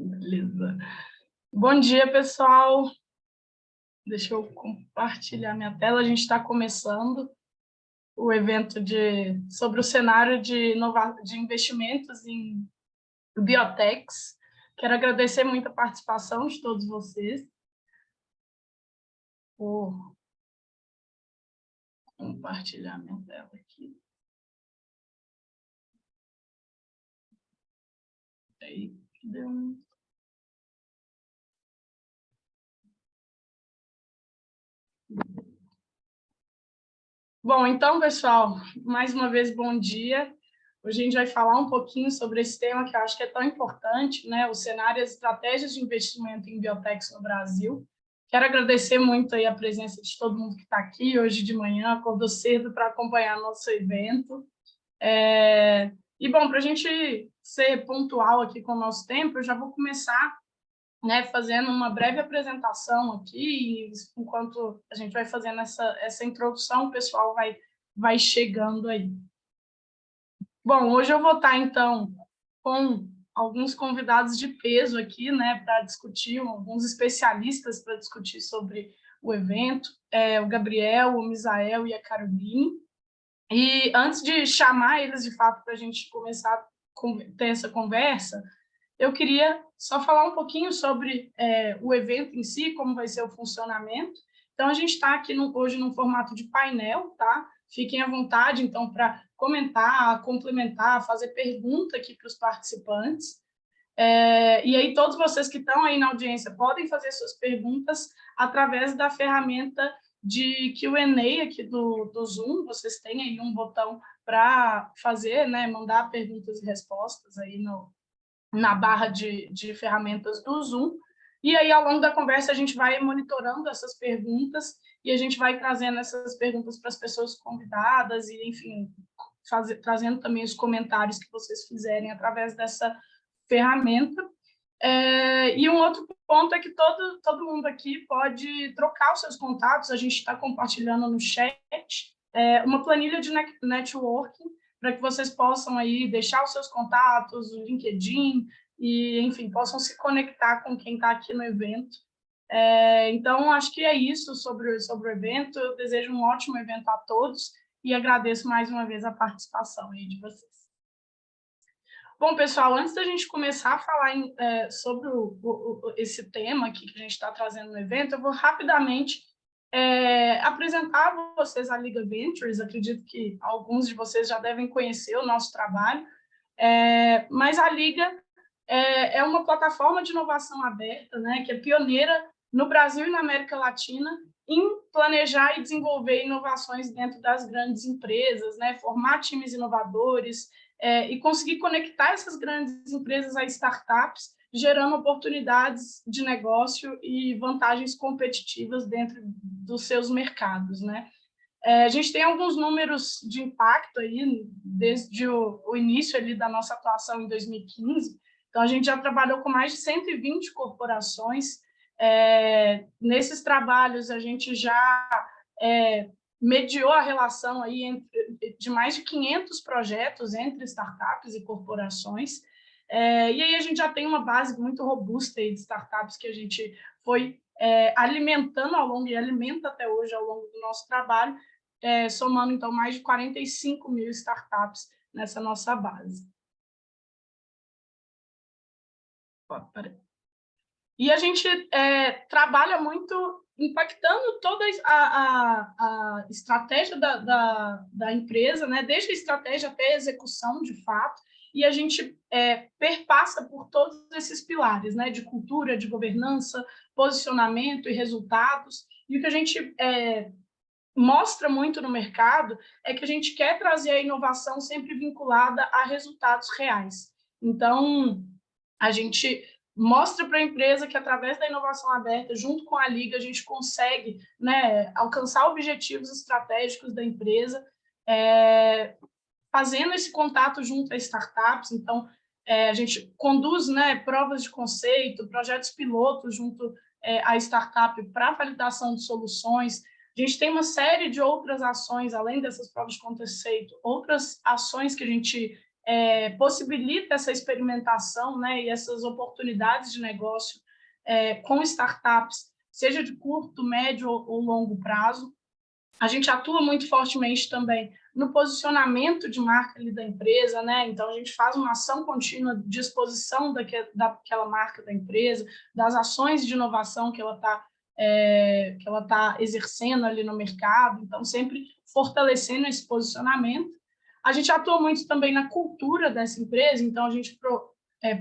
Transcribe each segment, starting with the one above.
Beleza. Bom dia, pessoal. Deixa eu compartilhar minha tela. A gente está começando o evento sobre o cenário de investimentos em biotechs. Quero agradecer muito a participação de todos vocês. Vou compartilhar minha tela aqui. Aí, deu um... Bom, então, pessoal, mais uma vez, bom dia. Hoje a gente vai falar um pouquinho sobre esse tema que eu acho que é tão importante, né? O cenário e as estratégias de investimento em biotechs no Brasil. Quero agradecer muito aí a presença de todo mundo que está aqui hoje de manhã, acordou cedo para acompanhar nosso evento. E, bom, para a gente ser pontual aqui com o nosso tempo, eu já vou começar, né, fazendo uma breve apresentação aqui, e enquanto a gente vai fazendo essa introdução, o pessoal vai chegando aí. Bom, hoje eu vou estar, então, com alguns convidados de peso aqui, né, para discutir, alguns especialistas para discutir sobre o evento, o Gabriel, o Misael e a Caroline. E antes de chamar eles, de fato, para a gente começar a ter essa conversa, eu queria só falar um pouquinho sobre o evento em si, como vai ser o funcionamento. Então, a gente está aqui hoje num formato de painel, tá? Fiquem à vontade, então, para comentar, complementar, fazer pergunta aqui para os participantes. E aí, todos vocês que estão aí na audiência podem fazer suas perguntas através da ferramenta de Q&A aqui do Zoom. Vocês têm aí um botão para fazer, né, mandar perguntas e respostas aí na barra de ferramentas do Zoom. E aí, ao longo da conversa, a gente vai monitorando essas perguntas e a gente vai trazendo essas perguntas para as pessoas convidadas e, enfim, trazendo também os comentários que vocês fizerem através dessa ferramenta. E um outro ponto é que todo mundo aqui pode trocar os seus contatos. A gente está compartilhando no chat uma planilha de networking para que vocês possam aí deixar os seus contatos, o LinkedIn, e, enfim, possam se conectar com quem está aqui no evento. Então, acho que é isso sobre o evento. Eu desejo um ótimo evento a todos e agradeço mais uma vez a participação aí de vocês. Bom, pessoal, antes da gente começar a falar sobre esse tema aqui que a gente está trazendo no evento, eu vou rapidamente apresentar a vocês a Liga Ventures. Acredito que alguns de vocês já devem conhecer o nosso trabalho, mas a Liga é uma plataforma de inovação aberta, né, que é pioneira no Brasil e na América Latina em planejar e desenvolver inovações dentro das grandes empresas, né, formar times inovadores e conseguir conectar essas grandes empresas a startups, gerando oportunidades de negócio e vantagens competitivas dentro dos seus mercados, né? A gente tem alguns números de impacto aí desde o início ali da nossa atuação em 2015. Então, a gente já trabalhou com mais de 120 corporações. Nesses trabalhos, a gente já mediou a relação aí de mais de 500 projetos entre startups e corporações. E aí a gente já tem uma base muito robusta aí de startups que a gente foi alimentando ao longo e alimenta até hoje ao longo do nosso trabalho, somando, então, mais de 45 mil startups nessa nossa base. E a gente trabalha muito impactando toda a estratégia da empresa, né? Desde a estratégia até a execução, de fato, e a gente perpassa por todos esses pilares, né? De cultura, de governança, posicionamento e resultados. E o que a gente mostra muito no mercado é que a gente quer trazer a inovação sempre vinculada a resultados reais. Então, a gente mostra para a empresa que, através da inovação aberta, junto com a Liga, a gente consegue, né, alcançar objetivos estratégicos da empresa, fazendo esse contato junto a startups. Então, a gente conduz, né, provas de conceito, projetos pilotos junto à startup para validação de soluções. A gente tem uma série de outras ações, além dessas provas de conceito, outras ações que a gente possibilita essa experimentação, né, e essas oportunidades de negócio com startups, seja de curto, médio ou longo prazo. A gente atua muito fortemente também no posicionamento de marca ali da empresa, né? Então, a gente faz uma ação contínua de exposição daquela marca da empresa, das ações de inovação que ela tá exercendo ali no mercado, então, sempre fortalecendo esse posicionamento. A gente atua muito também na cultura dessa empresa, então, a gente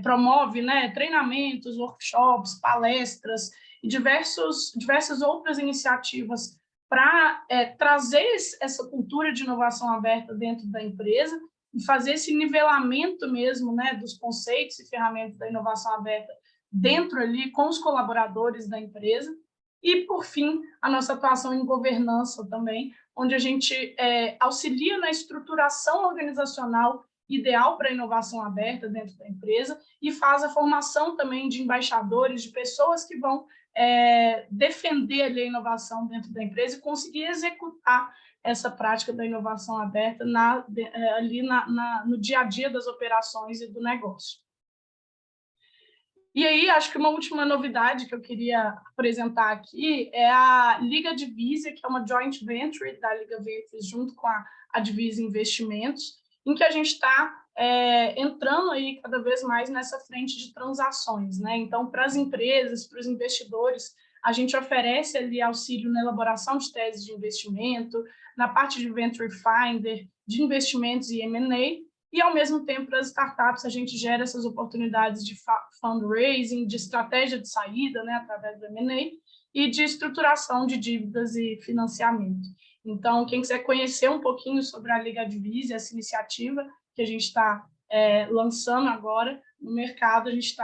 promove, né, treinamentos, workshops, palestras e diversas outras iniciativas para trazer essa cultura de inovação aberta dentro da empresa e fazer esse nivelamento mesmo, né, dos conceitos e ferramentas da inovação aberta dentro ali com os colaboradores da empresa. E, por fim, a nossa atuação em governança também, onde a gente auxilia na estruturação organizacional ideal para a inovação aberta dentro da empresa e faz a formação também de embaixadores, de pessoas que vão defender ali a inovação dentro da empresa e conseguir executar essa prática da inovação aberta ali no dia a dia das operações e do negócio. E aí, acho que uma última novidade que eu queria apresentar aqui é a Liga Divisa, que é uma joint venture da Liga Ventures junto com a Divisa Investimentos, em que a gente está entrando aí cada vez mais nessa frente de transações, né? Então, para as empresas, para os investidores, a gente oferece ali auxílio na elaboração de teses de investimento, na parte de Venture Finder, de investimentos e M&A, e, ao mesmo tempo, para as startups, a gente gera essas oportunidades de fundraising, de estratégia de saída, né, através do M&A, e de estruturação de dívidas e financiamento. Então, quem quiser conhecer um pouquinho sobre a Liga Divisa, essa iniciativa que a gente está lançando agora no mercado, a gente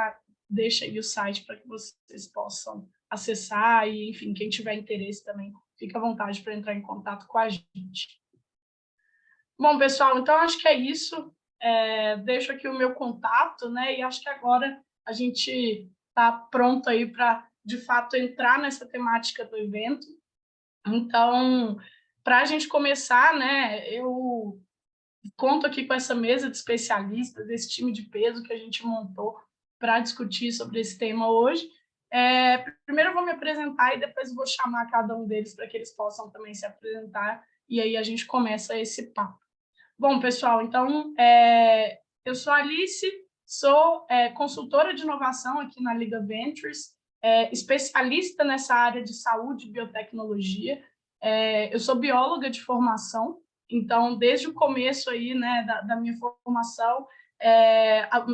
deixa aí o site para que vocês possam acessar e, enfim, quem tiver interesse também, fica à vontade para entrar em contato com a gente. Bom, pessoal, então acho que é isso. Deixo aqui o meu contato, né? E acho que agora a gente está pronto aí para, de fato, entrar nessa temática do evento. Então, para a gente começar, né? Eu conto aqui com essa mesa de especialistas, esse time de peso que a gente montou para discutir sobre esse tema hoje. Primeiro eu vou me apresentar e depois vou chamar cada um deles para que eles possam também se apresentar e aí a gente começa esse papo. Bom, pessoal, então, eu sou a Alice, sou consultora de inovação aqui na Liga Ventures, especialista nessa área de saúde e biotecnologia. Eu sou bióloga de formação, então, desde o começo aí, né, da minha formação,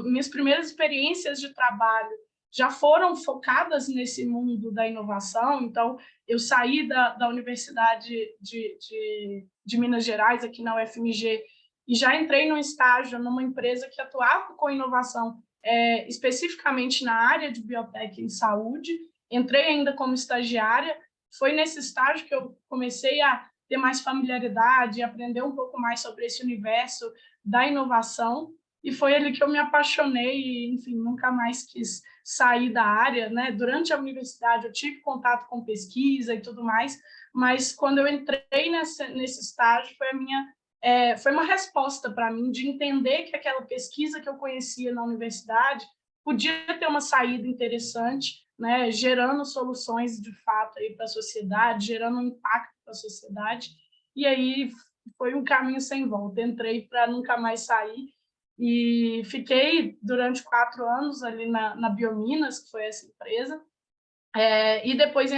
minhas primeiras experiências de trabalho já foram focadas nesse mundo da inovação. Então, eu saí da Universidade de Minas Gerais, aqui na UFMG, e já entrei num estágio numa empresa que atuava com inovação, especificamente na área de biotec em saúde. Entrei ainda como estagiária. Foi nesse estágio que eu comecei a ter mais familiaridade, aprender um pouco mais sobre esse universo da inovação, e foi ali que eu me apaixonei e, enfim, nunca mais quis sair da área, né? Durante a universidade eu tive contato com pesquisa e tudo mais, mas quando eu entrei nesse estágio foi uma resposta para mim de entender que aquela pesquisa que eu conhecia na universidade podia ter uma saída interessante, né, gerando soluções de fato para a sociedade, gerando um impacto para a sociedade. E aí foi um caminho sem volta. Entrei para nunca mais sair e fiquei durante 4 anos ali na Biominas, que foi essa empresa, e depois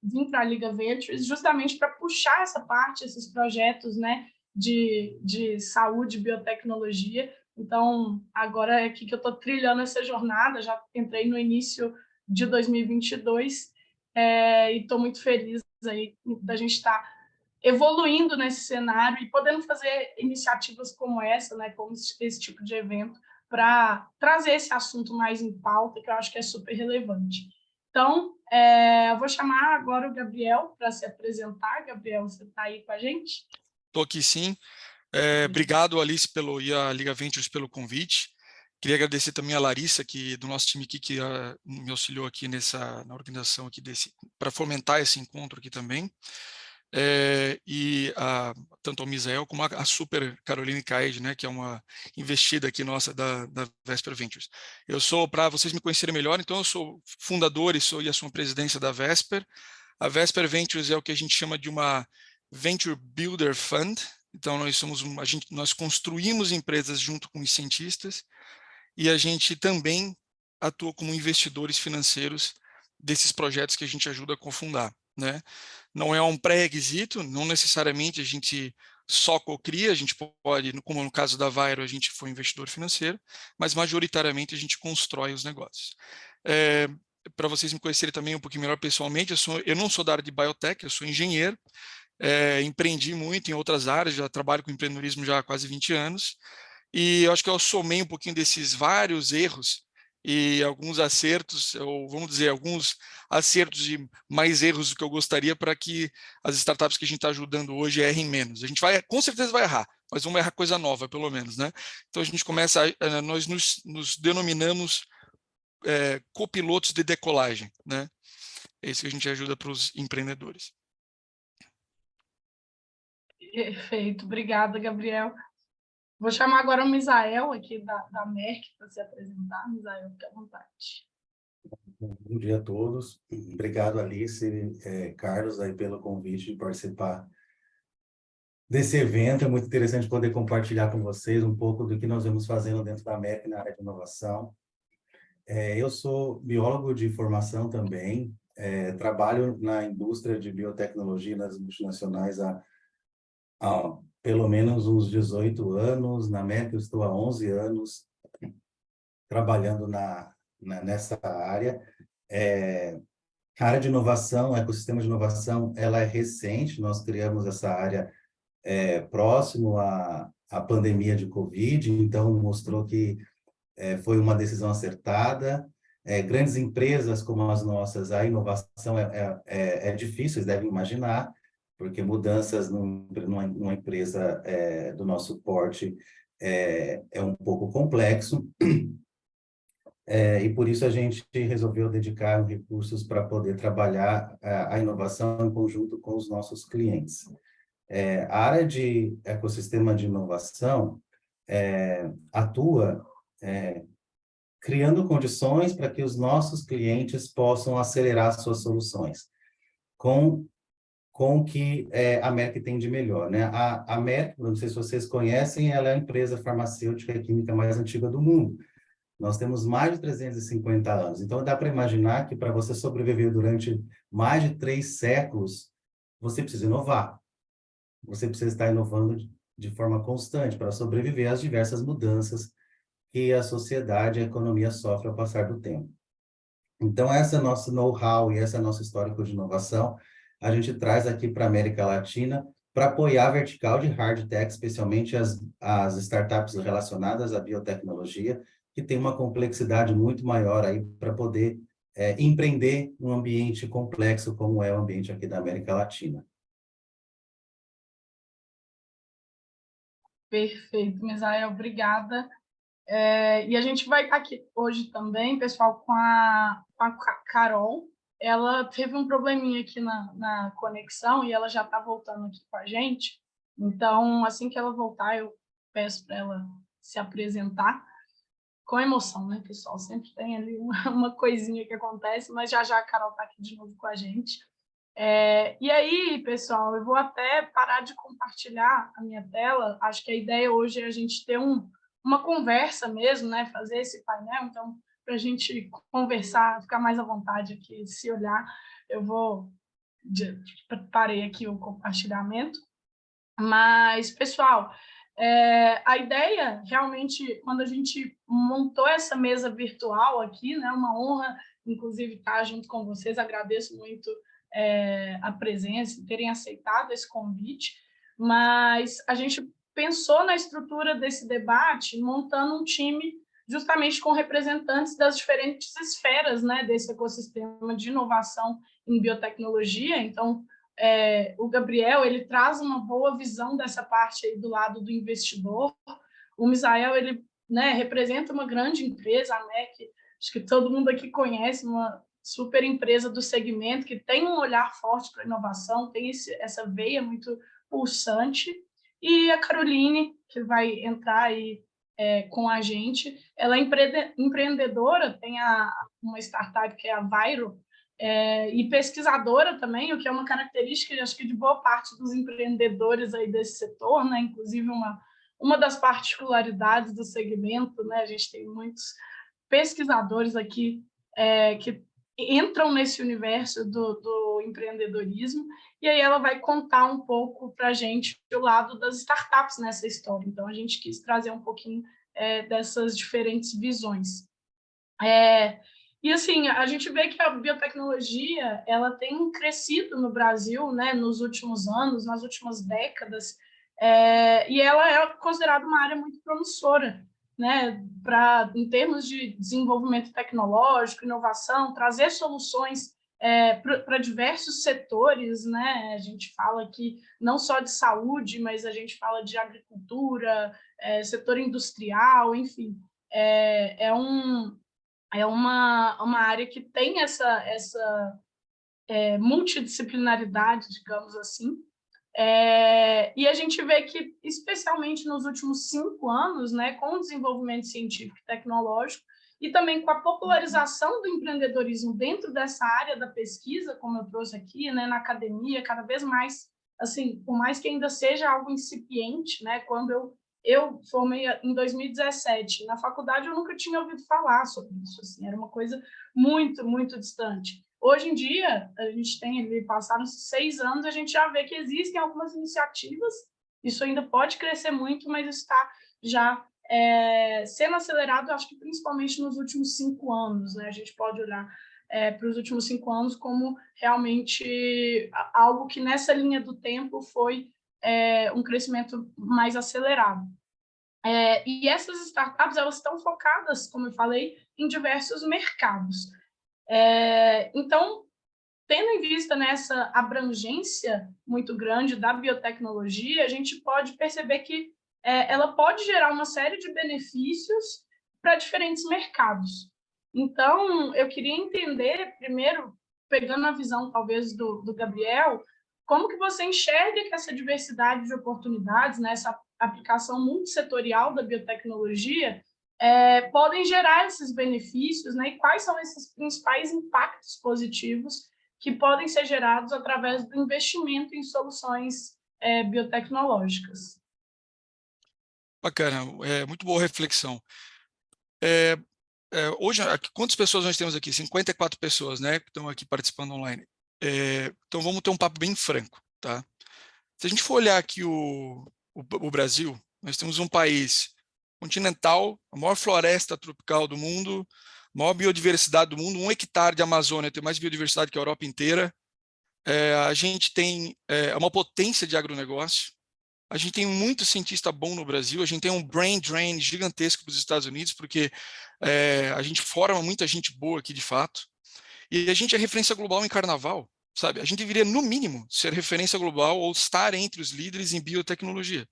vim para a Liga Ventures justamente para puxar essa parte, esses projetos, né, de saúde e biotecnologia. Então, agora é aqui que eu estou trilhando essa jornada, já entrei no início de 2022, e estou muito feliz aí da gente estar evoluindo nesse cenário e podendo fazer iniciativas como essa, né, como esse tipo de evento, para trazer esse assunto mais em pauta, que eu acho que é super relevante. Então, eu vou chamar agora o Gabriel para se apresentar. Gabriel, você está aí com a gente? Estou aqui sim. Obrigado, Alice, e a Liga Ventures pelo convite. Queria agradecer também a Larissa, do nosso time aqui, que me auxiliou aqui na organização aqui para fomentar esse encontro aqui também. e tanto a Misael como a Super Caroline Caed, né, que é uma investida aqui nossa da Vesper Ventures. Eu sou, para vocês me conhecerem melhor, então eu sou fundador e assumo a presidência da Vesper. A Vesper Ventures é o que a gente chama de uma Venture Builder Fund. Então nós construímos empresas junto com os cientistas e a gente também atua como investidores financeiros desses projetos que a gente ajuda a cofundar, né? Não é um pré-requisito, não necessariamente a gente só cocria, a gente pode, como no caso da Vairo, a gente foi investidor financeiro, mas majoritariamente a gente constrói os negócios. Para vocês me conhecerem também um pouquinho melhor pessoalmente, eu não sou da área de biotech, eu sou engenheiro, empreendi muito em outras áreas, já trabalho com empreendedorismo já há quase 20 anos, e eu acho que eu somei um pouquinho desses vários erros e alguns acertos, ou vamos dizer, alguns acertos e mais erros do que eu gostaria para que as startups que a gente está ajudando hoje errem menos. A gente vai, com certeza vai errar, mas vamos errar coisa nova, pelo menos, né? Então a gente começa, nós nos denominamos copilotos de decolagem, né? É isso que a gente ajuda para os empreendedores. Perfeito, obrigada, Gabriel. Vou chamar agora o Misael, aqui da Merck, para se apresentar. Misael, fique à vontade. Bom dia a todos. Obrigado, Alice, Carlos, aí pelo convite de participar desse evento. É muito interessante poder compartilhar com vocês um pouco do que nós vamos fazendo dentro da Merck na área de inovação. Eu sou biólogo de formação também, trabalho na indústria de biotecnologia nas multinacionais há pelo menos uns 18 anos. Na Merck eu estou há 11 anos trabalhando nessa área. A área de inovação, o ecossistema de inovação, ela é recente. Nós criamos essa área próximo à pandemia de Covid, então mostrou que foi uma decisão acertada. Grandes empresas como as nossas, a inovação é difícil, vocês devem imaginar, porque mudanças numa empresa do nosso porte é um pouco complexo. E por isso a gente resolveu dedicar recursos para poder trabalhar a inovação em conjunto com os nossos clientes. A área de ecossistema de inovação atua criando condições para que os nossos clientes possam acelerar suas soluções com o que a Merck tem de melhor, né? A Merck, não sei se vocês conhecem, ela é a empresa farmacêutica e química mais antiga do mundo. Nós temos mais de 350 anos. Então, dá para imaginar que para você sobreviver durante mais de 3 séculos, você precisa inovar. Você precisa estar inovando de forma constante para sobreviver às diversas mudanças que a sociedade e a economia sofrem ao passar do tempo. Então, essa é nosso know-how e essa é nosso histórico de inovação. A gente traz aqui para a América Latina para apoiar a vertical de hard tech, especialmente as startups relacionadas à biotecnologia, que tem uma complexidade muito maior aí para poder empreender um ambiente complexo como é o ambiente aqui da América Latina. Perfeito, Misael, obrigada. E a gente vai estar aqui hoje também, pessoal, com a Carol. Ela teve um probleminha aqui na conexão e ela já está voltando aqui com a gente. Então, assim que ela voltar, eu peço para ela se apresentar. Com emoção, né, pessoal? Sempre tem ali uma coisinha que acontece, mas já a Carol está aqui de novo com a gente. E aí, pessoal, eu vou até parar de compartilhar a minha tela. Acho que a ideia hoje é a gente ter uma conversa mesmo, né? Fazer esse painel. Então, para a gente conversar, ficar mais à vontade aqui, se olhar, eu parei aqui o compartilhamento. Mas, pessoal, a ideia, realmente, quando a gente montou essa mesa virtual aqui, né, uma honra, inclusive, estar junto com vocês, agradeço muito a presença, terem aceitado esse convite, mas a gente pensou na estrutura desse debate montando um time justamente com representantes das diferentes esferas, né, desse ecossistema de inovação em biotecnologia. Então, o Gabriel, ele traz uma boa visão dessa parte aí do lado do investidor. O Misael, ele, né, representa uma grande empresa, a Merck, acho que todo mundo aqui conhece, uma super empresa do segmento, que tem um olhar forte para inovação, tem essa veia muito pulsante. E a Caroline, que vai entrar aí com a gente, ela é empreendedora, tem uma startup que é a Vairo, e pesquisadora também, o que é uma característica, acho que, de boa parte dos empreendedores aí desse setor, né? Inclusive uma das particularidades do segmento, né? A gente tem muitos pesquisadores aqui que entram nesse universo do empreendedorismo, e aí ela vai contar um pouco para a gente o lado das startups nessa história. Então, a gente quis trazer um pouquinho dessas diferentes visões. E, assim, a gente vê que a biotecnologia ela tem crescido no Brasil, né, nos últimos anos, nas últimas décadas, e ela é considerada uma área muito promissora, né, em termos de desenvolvimento tecnológico, inovação, trazer soluções para diversos setores, né? A gente fala aqui não só de saúde, mas a gente fala de agricultura, setor industrial, enfim. É uma área que tem essa multidisciplinaridade, digamos assim, e a gente vê que, especialmente nos últimos 5 anos, né, com o desenvolvimento científico e tecnológico, e também com a popularização do empreendedorismo dentro dessa área da pesquisa, como eu trouxe aqui, né, na academia, cada vez mais, assim, por mais que ainda seja algo incipiente, né, quando eu formei em 2017, na faculdade eu nunca tinha ouvido falar sobre isso, assim, era uma coisa muito, muito distante. Hoje em dia, a gente tem, passaram-se 6 anos, a gente já vê que existem algumas iniciativas, isso ainda pode crescer muito, mas está já sendo acelerado, acho que principalmente nos últimos 5 anos, né? A gente pode olhar para os últimos 5 anos como realmente algo que nessa linha do tempo foi um crescimento mais acelerado. E essas startups, elas estão focadas, como eu falei, em diversos mercados. Então, tendo em vista nessa abrangência muito grande da biotecnologia, a gente pode perceber que ela pode gerar uma série de benefícios para diferentes mercados. Então, eu queria entender, primeiro, pegando a visão, talvez, do Gabriel, como que você enxerga que essa diversidade de oportunidades, né, essa aplicação multissetorial da biotecnologia, podem gerar esses benefícios, né, e quais são esses principais impactos positivos que podem ser gerados através do investimento em soluções biotecnológicas. Bacana, muito boa reflexão. Hoje, quantas pessoas nós temos aqui? 54 pessoas, né, que estão aqui participando online. Então, vamos ter um papo bem franco, tá? Se a gente for olhar aqui o Brasil, nós temos um país continental, a maior floresta tropical do mundo, a maior biodiversidade do mundo, 1 hectare de Amazônia tem mais biodiversidade que a Europa inteira. A gente tem uma potência de agronegócio, a gente tem muito cientista bom no Brasil, a gente tem um brain drain gigantesco para os Estados Unidos, porque a gente forma muita gente boa aqui de fato, e a gente é referência global em carnaval, sabe? A gente deveria, no mínimo, ser referência global ou estar entre os líderes em biotecnologia.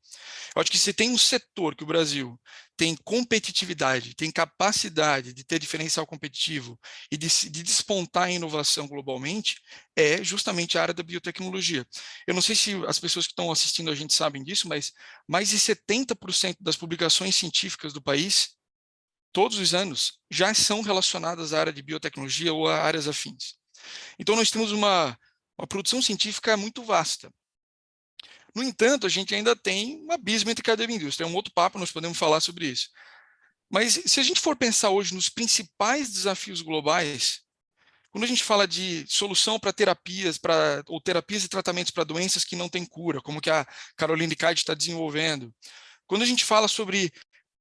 Eu acho que se tem um setor que o Brasil tem competitividade, tem capacidade de ter diferencial competitivo e de despontar em inovação globalmente, é justamente a área da biotecnologia. Eu não sei se as pessoas que estão assistindo a gente sabem disso, mas mais de 70% das publicações científicas do país, todos os anos, já são relacionadas à área de biotecnologia ou a áreas afins. Então, nós temos uma produção científica muito vasta. No entanto, a gente ainda tem um abismo entre academia e indústria. É um outro papo, nós podemos falar sobre isso. Mas se a gente for pensar hoje nos principais desafios globais, quando a gente fala de solução para terapias, ou terapias e tratamentos para doenças que não têm cura, como que a Caroline Cade está desenvolvendo, quando a gente fala sobre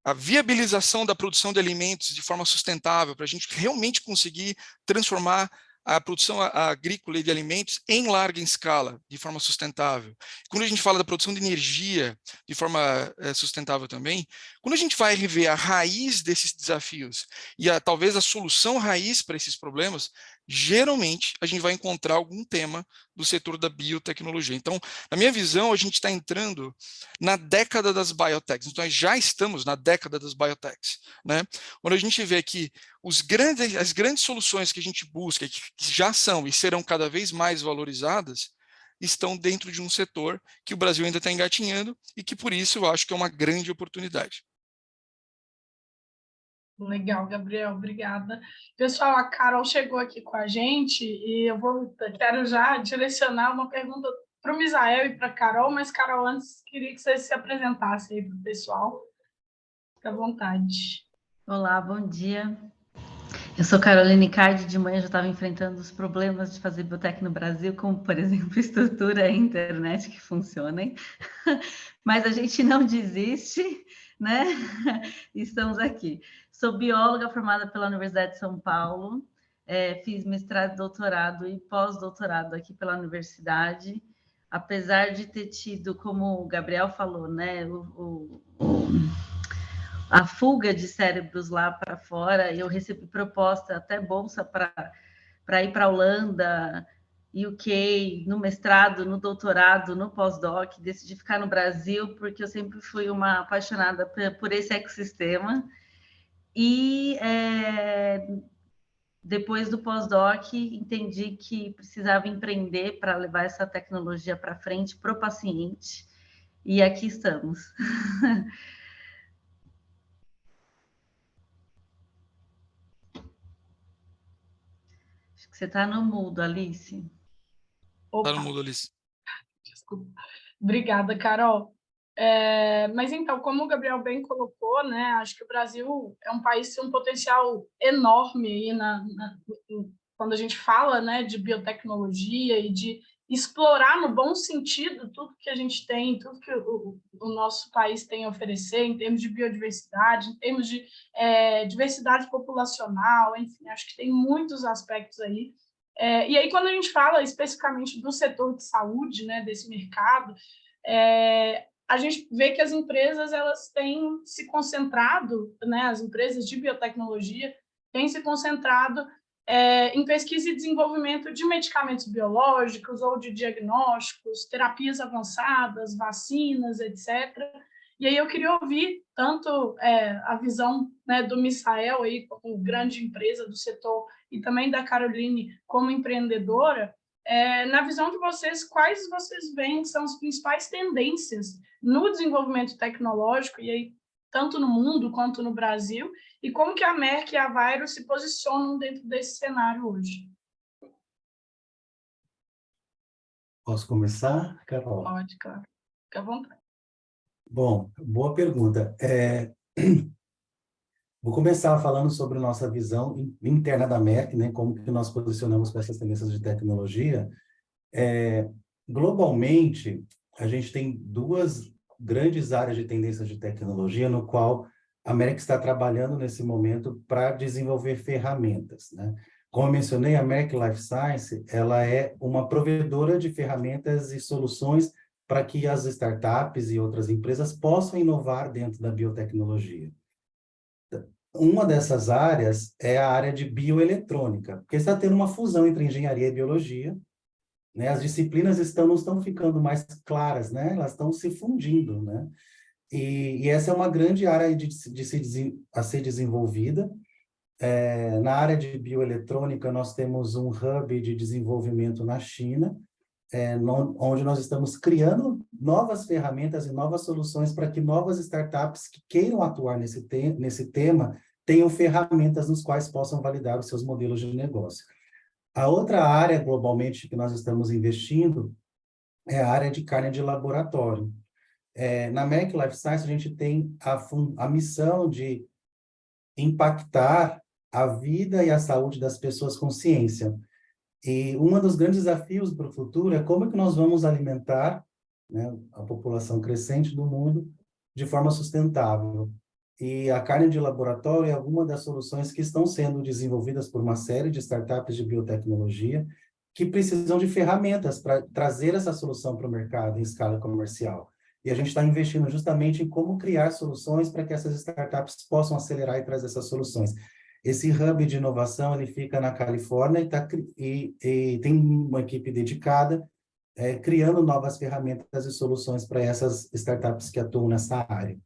a viabilização da produção de alimentos de forma sustentável, para a gente realmente conseguir transformar a produção agrícola e de alimentos em larga escala, de forma sustentável. Quando a gente fala da produção de energia de forma sustentável também, quando a gente vai rever a raiz desses desafios e talvez a solução raiz para esses problemas, geralmente a gente vai encontrar algum tema do setor da biotecnologia. Então, na minha visão, a gente está entrando na década das biotechs. Então, nós já estamos na década das biotechs, né? Quando a gente vê que as grandes soluções que a gente busca, que já são e serão cada vez mais valorizadas, estão dentro de um setor que o Brasil ainda está engatinhando e que, por isso, eu acho que é uma grande oportunidade. Legal, Gabriel, obrigada. Pessoal, a Carol chegou aqui com a gente e quero já direcionar uma pergunta para o Misael e para a Carol, mas, Carol, antes queria que você se apresentasse aí para o pessoal. Fique à vontade. Olá, bom dia. Eu sou Caroline Cardi, de manhã já estava enfrentando os problemas de fazer biotech no Brasil, como, por exemplo, estrutura e internet que funcionem, mas a gente não desiste, né? Estamos aqui. Sou bióloga formada pela Universidade de São Paulo, fiz mestrado, doutorado e pós-doutorado aqui pela universidade, apesar de ter tido, como o Gabriel falou, né, a fuga de cérebros lá para fora, eu recebi proposta, até bolsa para ir para a Holanda, UK, no mestrado, no doutorado, no pós-doc, decidi ficar no Brasil, porque eu sempre fui uma apaixonada por esse ecossistema, e depois do pós-doc, entendi que precisava empreender para levar essa tecnologia para frente para o paciente, e aqui estamos. Você está no mudo, Alice. Está no mudo, Alice. Desculpa. Obrigada, Carol. Mas então, como o Gabriel bem colocou, né, acho que o Brasil é um país com um potencial enorme aí quando a gente fala, né, de biotecnologia e de explorar no bom sentido tudo que a gente tem, tudo que o nosso país tem a oferecer em termos de biodiversidade, em termos de diversidade populacional, enfim, acho que tem muitos aspectos aí. E aí, quando a gente fala especificamente do setor de saúde, né, desse mercado, a gente vê que as empresas elas têm se concentrado, né, as empresas de biotecnologia têm se concentrado em pesquisa e desenvolvimento de medicamentos biológicos ou de diagnósticos, terapias avançadas, vacinas, etc. E aí eu queria ouvir tanto a visão, né, do Misael, aí, como grande empresa do setor, e também da Caroline como empreendedora, na visão de vocês, quais vocês veem que são as principais tendências no desenvolvimento tecnológico, e aí, tanto no mundo quanto no Brasil, e como que a Merck e a Viro se posicionam dentro desse cenário hoje? Posso começar, Carol? Pode, claro. Fique à vontade. Bom, boa pergunta. Vou começar falando sobre nossa visão interna da Merck, né, como que nós posicionamos com essas tendências de tecnologia. Globalmente, a gente tem duas grandes áreas de tendências de tecnologia, no qual a Merck está trabalhando nesse momento para desenvolver ferramentas, né? Como eu mencionei, a Merck Life Science, ela é uma provedora de ferramentas e soluções para que as startups e outras empresas possam inovar dentro da biotecnologia. Uma dessas áreas é a área de bioeletrônica, porque está tendo uma fusão entre engenharia e biologia, né? As disciplinas não estão ficando mais claras, né? Elas estão se fundindo, né? E essa é uma grande área a ser desenvolvida. Na área de bioeletrônica, nós temos um hub de desenvolvimento na China, onde nós estamos criando novas ferramentas e novas soluções para que novas startups que queiram atuar nesse tema tenham ferramentas nos quais possam validar os seus modelos de negócio. A outra área, globalmente, que nós estamos investindo é a área de carne de laboratório. Na Merck Life Science, a gente tem a missão de impactar a vida e a saúde das pessoas com ciência. E um dos grandes desafios para o futuro é como que nós vamos alimentar, né, a população crescente do mundo de forma sustentável. E a carne de laboratório é uma das soluções que estão sendo desenvolvidas por uma série de startups de biotecnologia que precisam de ferramentas para trazer essa solução para o mercado em escala comercial. E a gente está investindo justamente em como criar soluções para que essas startups possam acelerar e trazer essas soluções. Esse hub de inovação ele fica na Califórnia e tem uma equipe dedicada criando novas ferramentas e soluções para essas startups que atuam nessa área.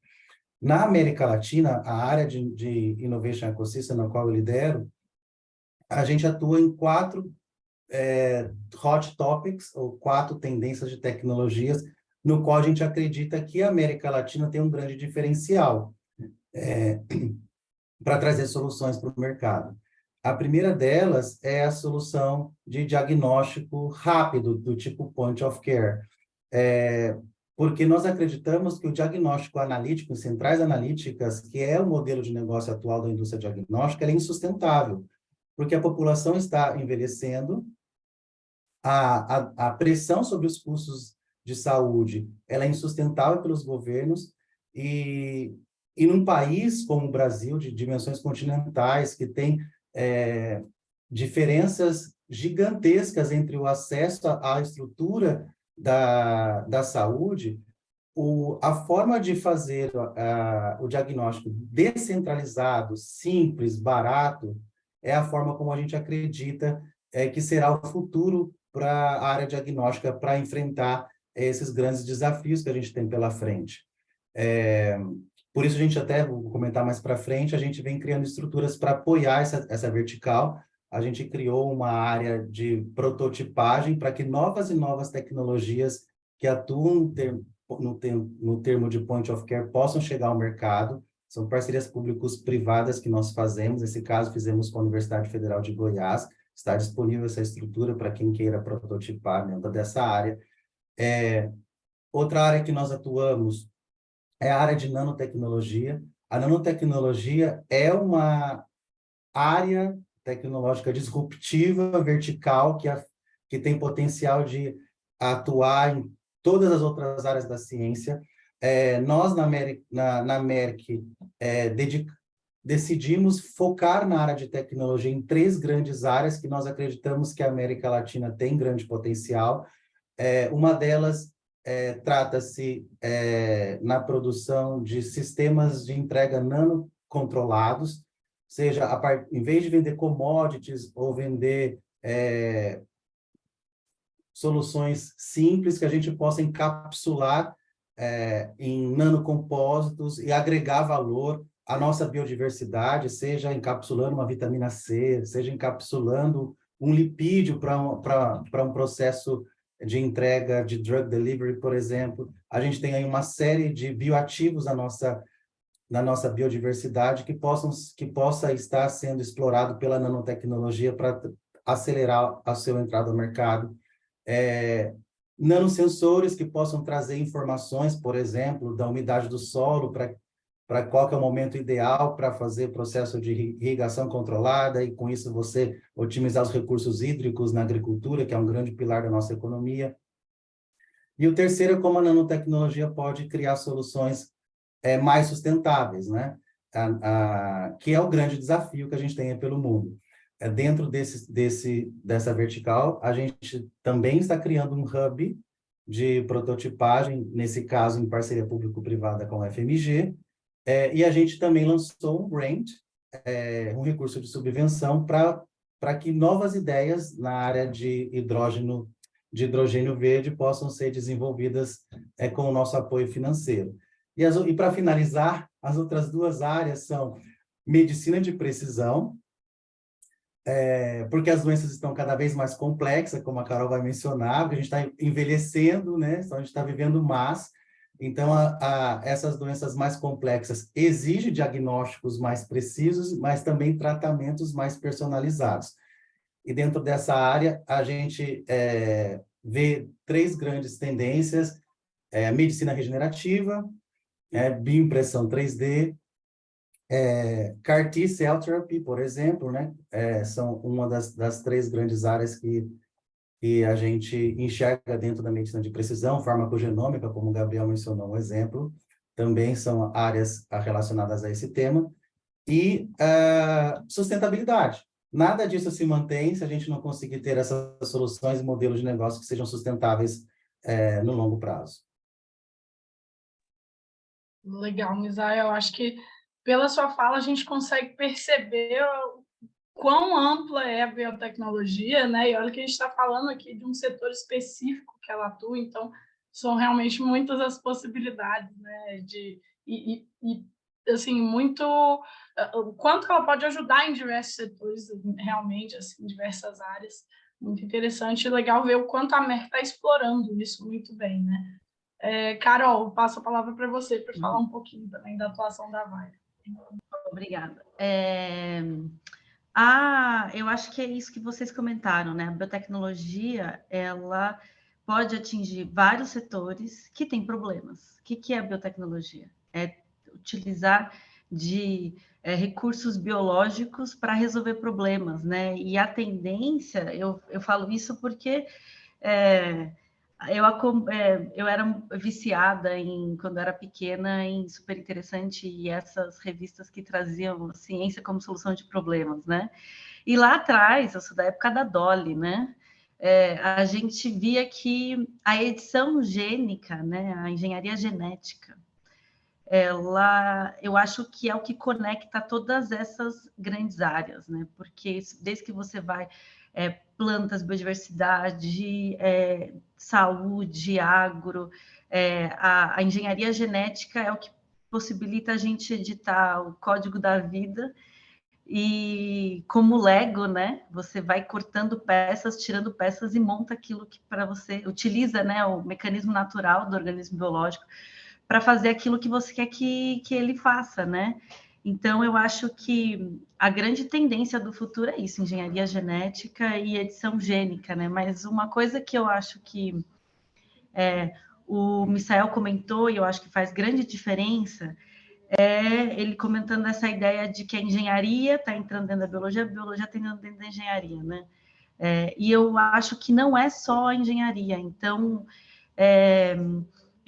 Na América Latina, a área de Innovation Ecosystem, na qual eu lidero, a gente atua em 4 hot topics, ou 4 tendências de tecnologias, no qual a gente acredita que a América Latina tem um grande diferencial para trazer soluções para o mercado. A primeira delas é a solução de diagnóstico rápido, do tipo point of care. Porque nós acreditamos que o diagnóstico analítico, em centrais analíticas, que é o modelo de negócio atual da indústria diagnóstica, é insustentável, porque a população está envelhecendo, a pressão sobre os custos de saúde ela é insustentável pelos governos, e num país como o Brasil, de dimensões continentais, que tem diferenças gigantescas entre o acesso à estrutura da saúde, a forma de fazer o diagnóstico descentralizado, simples, barato, é a forma como a gente acredita que será o futuro para a área diagnóstica, para enfrentar esses grandes desafios que a gente tem pela frente. Por isso, a gente até, vou comentar mais para frente, a gente vem criando estruturas para apoiar essa vertical. A gente criou uma área de prototipagem para que novas e novas tecnologias que atuam no termo de point of care possam chegar ao mercado. São parcerias públicos-privadas que nós fazemos. Nesse caso, fizemos com a Universidade Federal de Goiás. Está disponível essa estrutura para quem queira prototipar dentro dessa área. Outra área que nós atuamos é a área de nanotecnologia. A nanotecnologia é uma área tecnológica disruptiva, vertical, que tem potencial de atuar em todas as outras áreas da ciência. Nós, na Merck, decidimos focar na área de tecnologia em 3 grandes áreas que nós acreditamos que a América Latina tem grande potencial. Uma delas trata-se na produção de sistemas de entrega nanocontrolados, seja, em vez de vender commodities ou vender soluções simples, que a gente possa encapsular em nanocompósitos e agregar valor à nossa biodiversidade, seja encapsulando uma vitamina C, seja encapsulando um lipídio para um processo de entrega de drug delivery, por exemplo. A gente tem aí uma série de bioativos na nossa biodiversidade que possa estar sendo explorado pela nanotecnologia para acelerar a sua entrada no mercado. Nanosensores que possam trazer informações, por exemplo, da umidade do solo, para qual que é o momento ideal para fazer processo de irrigação controlada, e com isso você otimizar os recursos hídricos na agricultura, que é um grande pilar da nossa economia. E o terceiro é como a nanotecnologia pode criar soluções mais sustentáveis, né? Que é o grande desafio que a gente tem pelo mundo. Dentro dessa vertical, a gente também está criando um hub de prototipagem, nesse caso em parceria público-privada com a FMG, e a gente também lançou um grant, um recurso de subvenção para que novas ideias na área de hidrogênio verde possam ser desenvolvidas com o nosso apoio financeiro. E para finalizar, as outras 2 áreas são medicina de precisão, porque as doenças estão cada vez mais complexas, como a Carol vai mencionar, porque a gente está envelhecendo, né? Então a gente está vivendo mais. Então, essas doenças mais complexas exigem diagnósticos mais precisos, mas também tratamentos mais personalizados. E dentro dessa área, a gente vê 3 grandes tendências: medicina regenerativa, bioimpressão 3D, CAR T Cell Therapy, por exemplo, né? São uma das 3 grandes áreas que a gente enxerga dentro da medicina de precisão. Farmacogenômica, como o Gabriel mencionou um exemplo, também são áreas relacionadas a esse tema. E sustentabilidade. Nada disso se mantém se a gente não conseguir ter essas soluções e modelos de negócio que sejam sustentáveis no longo prazo. Legal, Misael. Eu acho que, pela sua fala, a gente consegue perceber quão ampla é a biotecnologia, né? E olha que a gente está falando aqui de um setor específico que ela atua, então são realmente muitas as possibilidades, né? assim, muito o quanto ela pode ajudar em diversos setores, realmente, assim, em diversas áreas. Muito interessante e legal ver o quanto a Mer está explorando isso muito bem, né? Carol, passo a palavra para você para falar um pouquinho também da atuação da Vairo. Obrigada. Eu acho que é isso que vocês comentaram, né? A biotecnologia, ela pode atingir vários setores que têm problemas. O que é a biotecnologia? É utilizar de recursos biológicos para resolver problemas, né? E a tendência, eu falo isso porque eu era viciada quando era pequena em Super Interessante e essas revistas que traziam ciência como solução de problemas, né? E lá atrás, eu sou da época da Dolly, né? A gente via que a edição gênica, né? A engenharia genética, eu acho que é o que conecta todas essas grandes áreas, né? Porque desde que você vai plantas, biodiversidade, saúde, agro, a engenharia genética é o que possibilita a gente editar o código da vida e como Lego, né? Você vai cortando peças, tirando peças e monta aquilo que para você utiliza, né? O mecanismo natural do organismo biológico para fazer aquilo que você quer que ele faça, né? Então, eu acho que a grande tendência do futuro é isso, engenharia genética e edição gênica, né? Mas uma coisa que eu acho que o Misael comentou, e eu acho que faz grande diferença, ele comentando essa ideia de que a engenharia está entrando dentro da biologia, a biologia está entrando dentro da engenharia, né? E eu acho que não é só a engenharia. Então,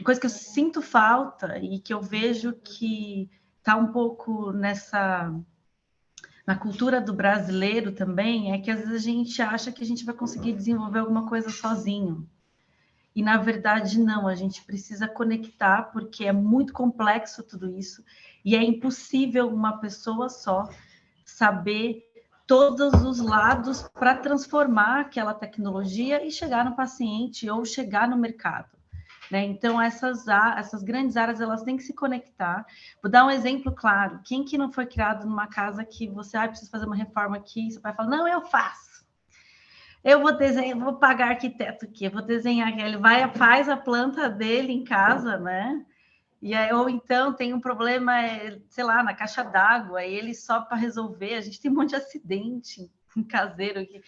coisa que eu sinto falta e que eu vejo que está um pouco na cultura do brasileiro também, é que às vezes a gente acha que a gente vai conseguir desenvolver alguma coisa sozinho. E, na verdade, não, a gente precisa conectar, porque é muito complexo tudo isso, e é impossível uma pessoa só saber todos os lados para transformar aquela tecnologia e chegar no paciente ou chegar no mercado. Né? Então, essas grandes áreas, elas têm que se conectar. Vou dar um exemplo claro. Quem que não foi criado numa casa que você precisa fazer uma reforma aqui, você vai falar, não, eu faço. Eu vou desenhar, vou pagar arquiteto aqui, eu vou desenhar, ele vai, faz a planta dele em casa, né? E aí, ou então tem um problema, sei lá, na caixa d'água, e ele sobe para resolver. A gente tem um monte de acidente caseiro aqui.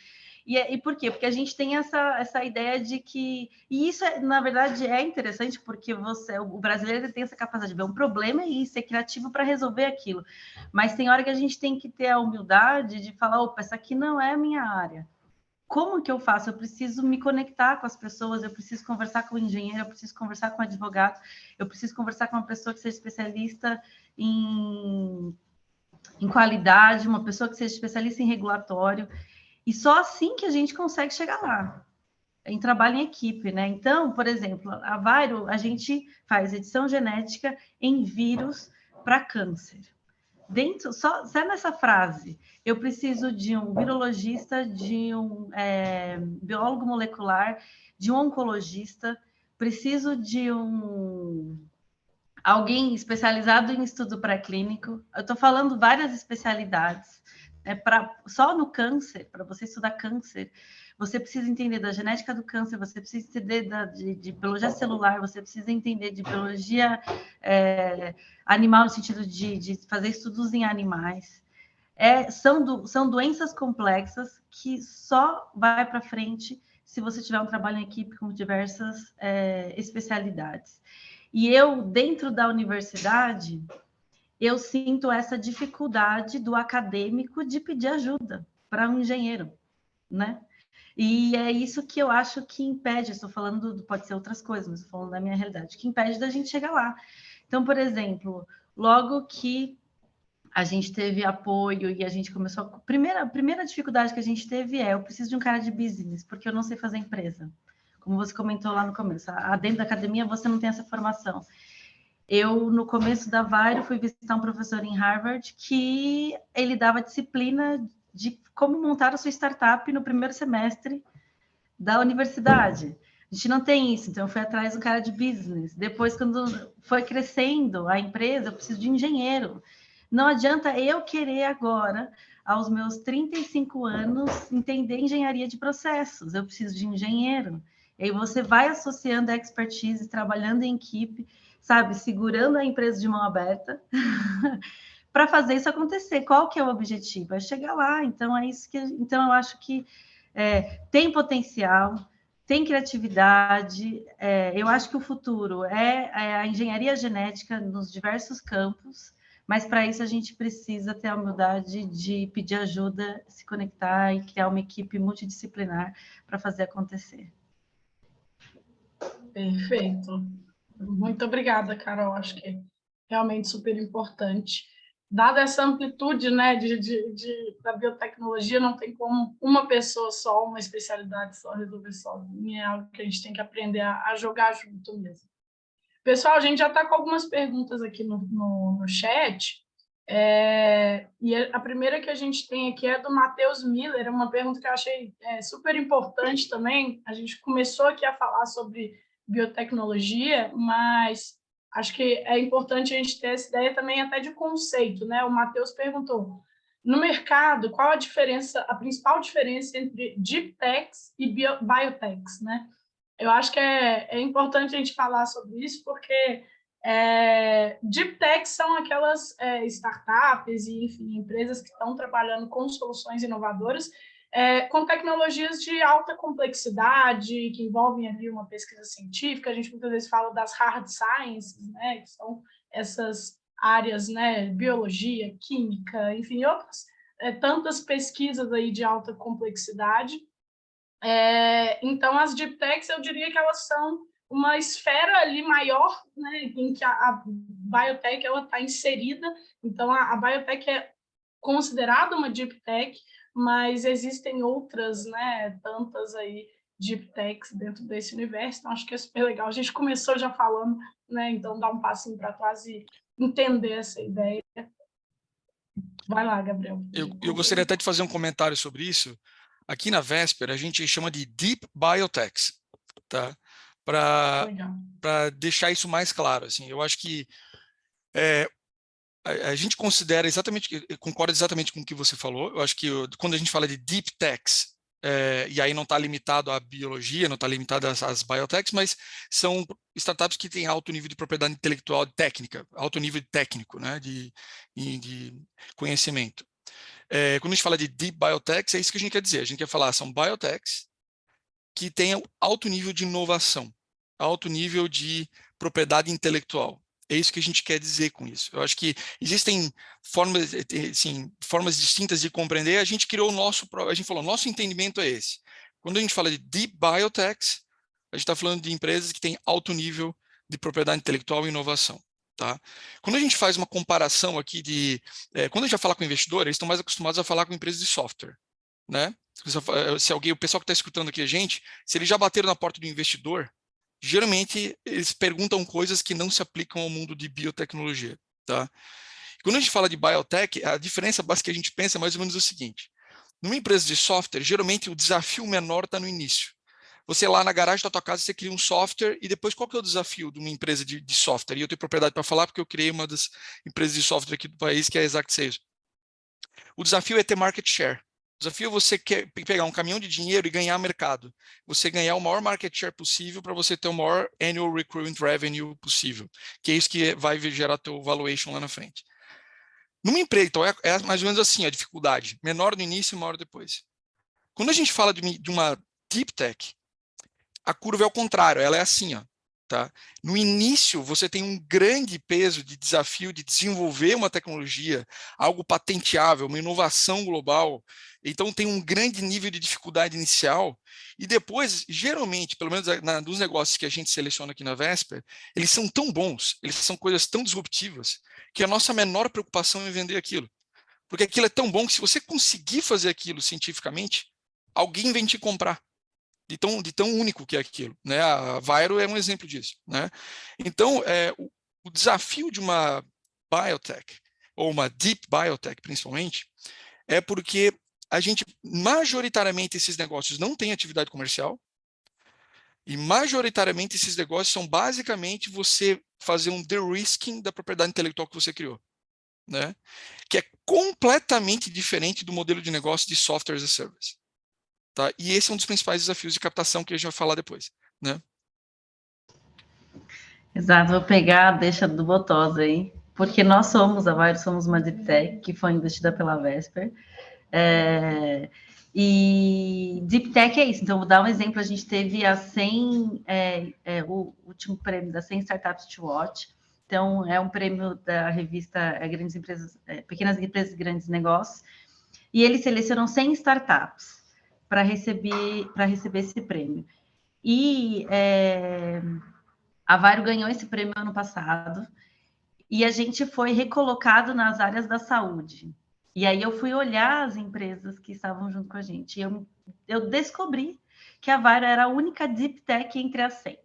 E por quê? Porque a gente tem essa ideia de que... E isso, na verdade, é interessante, porque o brasileiro tem essa capacidade de ver um problema e ser criativo para resolver aquilo. Mas tem hora que a gente tem que ter a humildade de falar, opa, essa aqui não é a minha área. Como que eu faço? Eu preciso me conectar com as pessoas, eu preciso conversar com o engenheiro, eu preciso conversar com o advogado, eu preciso conversar com uma pessoa que seja especialista em qualidade, uma pessoa que seja especialista em regulatório, e só assim que a gente consegue chegar lá, em trabalho em equipe, né? Então, por exemplo, a Vairo, a gente faz edição genética em vírus para câncer. Só nessa frase, eu preciso de um virologista, de um biólogo molecular, de um oncologista, preciso de alguém especializado em estudo pré-clínico. Eu estou falando várias especialidades. Só no câncer, para você estudar câncer, você precisa entender da genética do câncer, você precisa entender de biologia celular, você precisa entender de biologia animal, no sentido de fazer estudos em animais. São doenças complexas que só vai para frente se você tiver um trabalho em equipe com diversas especialidades. E eu, dentro da universidade, eu sinto essa dificuldade do acadêmico de pedir ajuda para um engenheiro, né? E é isso que eu acho que impede, estou falando, pode ser outras coisas, mas estou falando da minha realidade, que impede da gente chegar lá. Então, por exemplo, logo que a gente teve apoio e a gente começou... A primeira dificuldade que a gente teve eu preciso de um cara de business, porque eu não sei fazer empresa. Como você comentou lá no começo, dentro da academia você não tem essa formação. Eu, no começo da Vairo, fui visitar um professor em Harvard que ele dava disciplina de como montar a sua startup no primeiro semestre da universidade. A gente não tem isso, então eu fui atrás do cara de business. Depois, quando foi crescendo a empresa, eu preciso de engenheiro. Não adianta eu querer agora, aos meus 35 anos, entender engenharia de processos. Eu preciso de engenheiro. E aí você vai associando a expertise, trabalhando em equipe, sabe, segurando a empresa de mão aberta para fazer isso acontecer. Qual que é o objetivo? É chegar lá. Então é isso que, então eu acho que tem potencial, tem criatividade. Eu acho que o futuro é a engenharia genética nos diversos campos, mas para isso a gente precisa ter a humildade de pedir ajuda, se conectar e criar uma equipe multidisciplinar para fazer acontecer. Perfeito. Muito obrigada, Carol. Acho que é realmente super importante. Dada essa amplitude, né, da biotecnologia, não tem como uma pessoa só, uma especialidade só, resolver sozinha. É algo que a gente tem que aprender a jogar junto mesmo. Pessoal, a gente já está com algumas perguntas aqui no chat. E a primeira que a gente tem aqui é do Matheus Miller, uma pergunta que eu achei super importante também. A gente começou aqui a falar sobre biotecnologia, mas acho que é importante a gente ter essa ideia também até de conceito, né? O Matheus perguntou, no mercado, qual a diferença, a principal diferença entre deep techs e biotechs, né? Eu acho que é importante a gente falar sobre isso, porque deep tech são aquelas startups e, enfim, empresas que estão trabalhando com soluções inovadoras, com tecnologias de alta complexidade, que envolvem ali uma pesquisa científica. A gente muitas vezes fala das hard sciences, né, que são essas áreas, né, biologia, química, enfim, outras tantas pesquisas aí de alta complexidade. Então, as deep techs, eu diria que elas são uma esfera ali maior, né, em que a biotech está inserida. Então, a biotech é considerada uma deep tech, mas existem outras, né, tantas aí deep techs dentro desse universo. Então, acho que é super legal. A gente começou já falando, né, então dá um passinho para trás e entender essa ideia. Vai lá, Gabriel. Eu gostaria até de fazer um comentário sobre isso. Aqui na Vesper, a gente chama de Deep Biotechs, tá? Para deixar isso mais claro. Assim, eu acho que a gente considera exatamente, concorda exatamente com o que você falou. Eu acho que quando a gente fala de Deep Techs, e aí não está limitado à biologia, não está limitado às biotechs, mas são startups que têm alto nível de propriedade intelectual técnica, alto nível técnico, né, de conhecimento. Quando a gente fala de deep biotechs, é isso que a gente quer dizer. A gente quer falar, são biotechs que tenham alto nível de inovação, alto nível de propriedade intelectual. É isso que a gente quer dizer com isso. Eu acho que existem formas, assim, formas distintas de compreender. A gente criou a gente falou, nosso entendimento é esse. Quando a gente fala de deep biotechs, a gente está falando de empresas que têm alto nível de propriedade intelectual e inovação. Tá? Quando a gente faz uma comparação aqui quando a gente vai falar com investidor, eles estão mais acostumados a falar com empresas de software, né? Se alguém, o pessoal que está escutando aqui a gente, se eles já bateram na porta do investidor, geralmente eles perguntam coisas que não se aplicam ao mundo de biotecnologia, tá? Quando a gente fala de biotech, a diferença básica que a gente pensa é mais ou menos o seguinte: numa empresa de software, geralmente o desafio menor está no início. Você lá na garagem da tua casa, você cria um software e depois qual que é o desafio de uma empresa de software? E eu tenho propriedade para falar porque eu criei uma das empresas de software aqui do país, que é a Exact Sales. O desafio é ter market share. O desafio é você pegar um caminhão de dinheiro e ganhar mercado. Você ganhar o maior market share possível para você ter o maior annual recurring revenue possível, que é isso que vai gerar teu valuation lá na frente. Numa empresa, então, é mais ou menos assim a dificuldade. Menor no início e maior depois. Quando a gente fala de uma deep tech, a curva é ao contrário, ela é assim, ó, tá? No início, você tem um grande peso de desafio de desenvolver uma tecnologia, algo patenteável, uma inovação global. Então, tem um grande nível de dificuldade inicial. E depois, geralmente, pelo menos dos negócios que a gente seleciona aqui na Vesper, eles são tão bons, eles são coisas tão disruptivas, que a nossa menor preocupação é vender aquilo. Porque aquilo é tão bom que se você conseguir fazer aquilo cientificamente, alguém vem te comprar. De tão único que é aquilo, né? A Viro é um exemplo disso, né? Então, o desafio de uma biotech, ou uma deep biotech principalmente, é porque majoritariamente, esses negócios não têm atividade comercial, E, majoritariamente, esses negócios são basicamente você fazer um de-risking da propriedade intelectual que você criou, né? Que é completamente diferente do modelo de negócio de software as a service. Tá? E esse é um dos principais desafios de captação que a gente vai falar depois, né? Exato, vou pegar a deixa do Botosa aí, porque nós somos, a Vairo, somos uma deep tech que foi investida pela Vesper. E Deep Tech é isso. Então, vou dar um exemplo. A gente teve a 100, o último prêmio da 100 Startups to Watch. Então, é um prêmio da revista Grandes Empresas, Pequenas Empresas e Grandes Negócios. E eles selecionam 100 startups para receber esse prêmio. E a Vairo ganhou esse prêmio ano passado. E a gente foi recolocado nas áreas da saúde. E aí eu fui olhar as empresas que estavam junto com a gente. E eu descobri que a Vairo era a única deep tech entre as 100.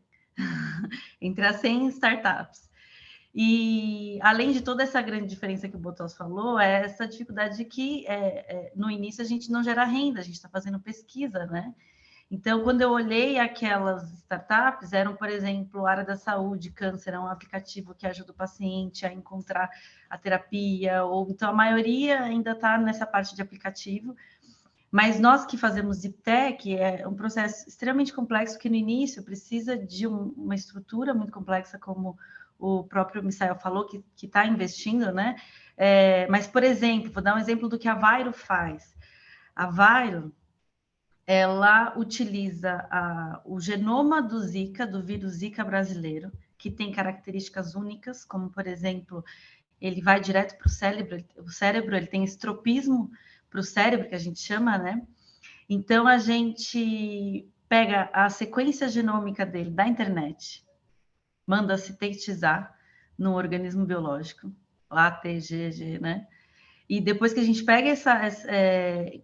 Entre as 100 startups. E, além de toda essa grande diferença que o Botos falou, é essa dificuldade de que, no início, a gente não gera renda, a gente está fazendo pesquisa, né? Então, quando eu olhei aquelas startups, eram, por exemplo, a área da saúde, câncer, é um aplicativo que ajuda o paciente a encontrar a terapia, ou então a maioria ainda está nessa parte de aplicativo, mas nós que fazemos Deep Tech, é um processo extremamente complexo que no início precisa de uma estrutura muito complexa, como o próprio Misael falou, que está investindo, né? Mas, por exemplo, vou dar um exemplo do que a Vairo faz. A Vairo, ela utiliza o genoma do Zika, do vírus Zika brasileiro, que tem características únicas, como, por exemplo, ele vai direto para o cérebro, ele tem estropismo para o cérebro, que a gente chama, né? Então, a gente pega a sequência genômica dele da internet, manda sintetizar no organismo biológico, ATGG, né? E depois que a gente pega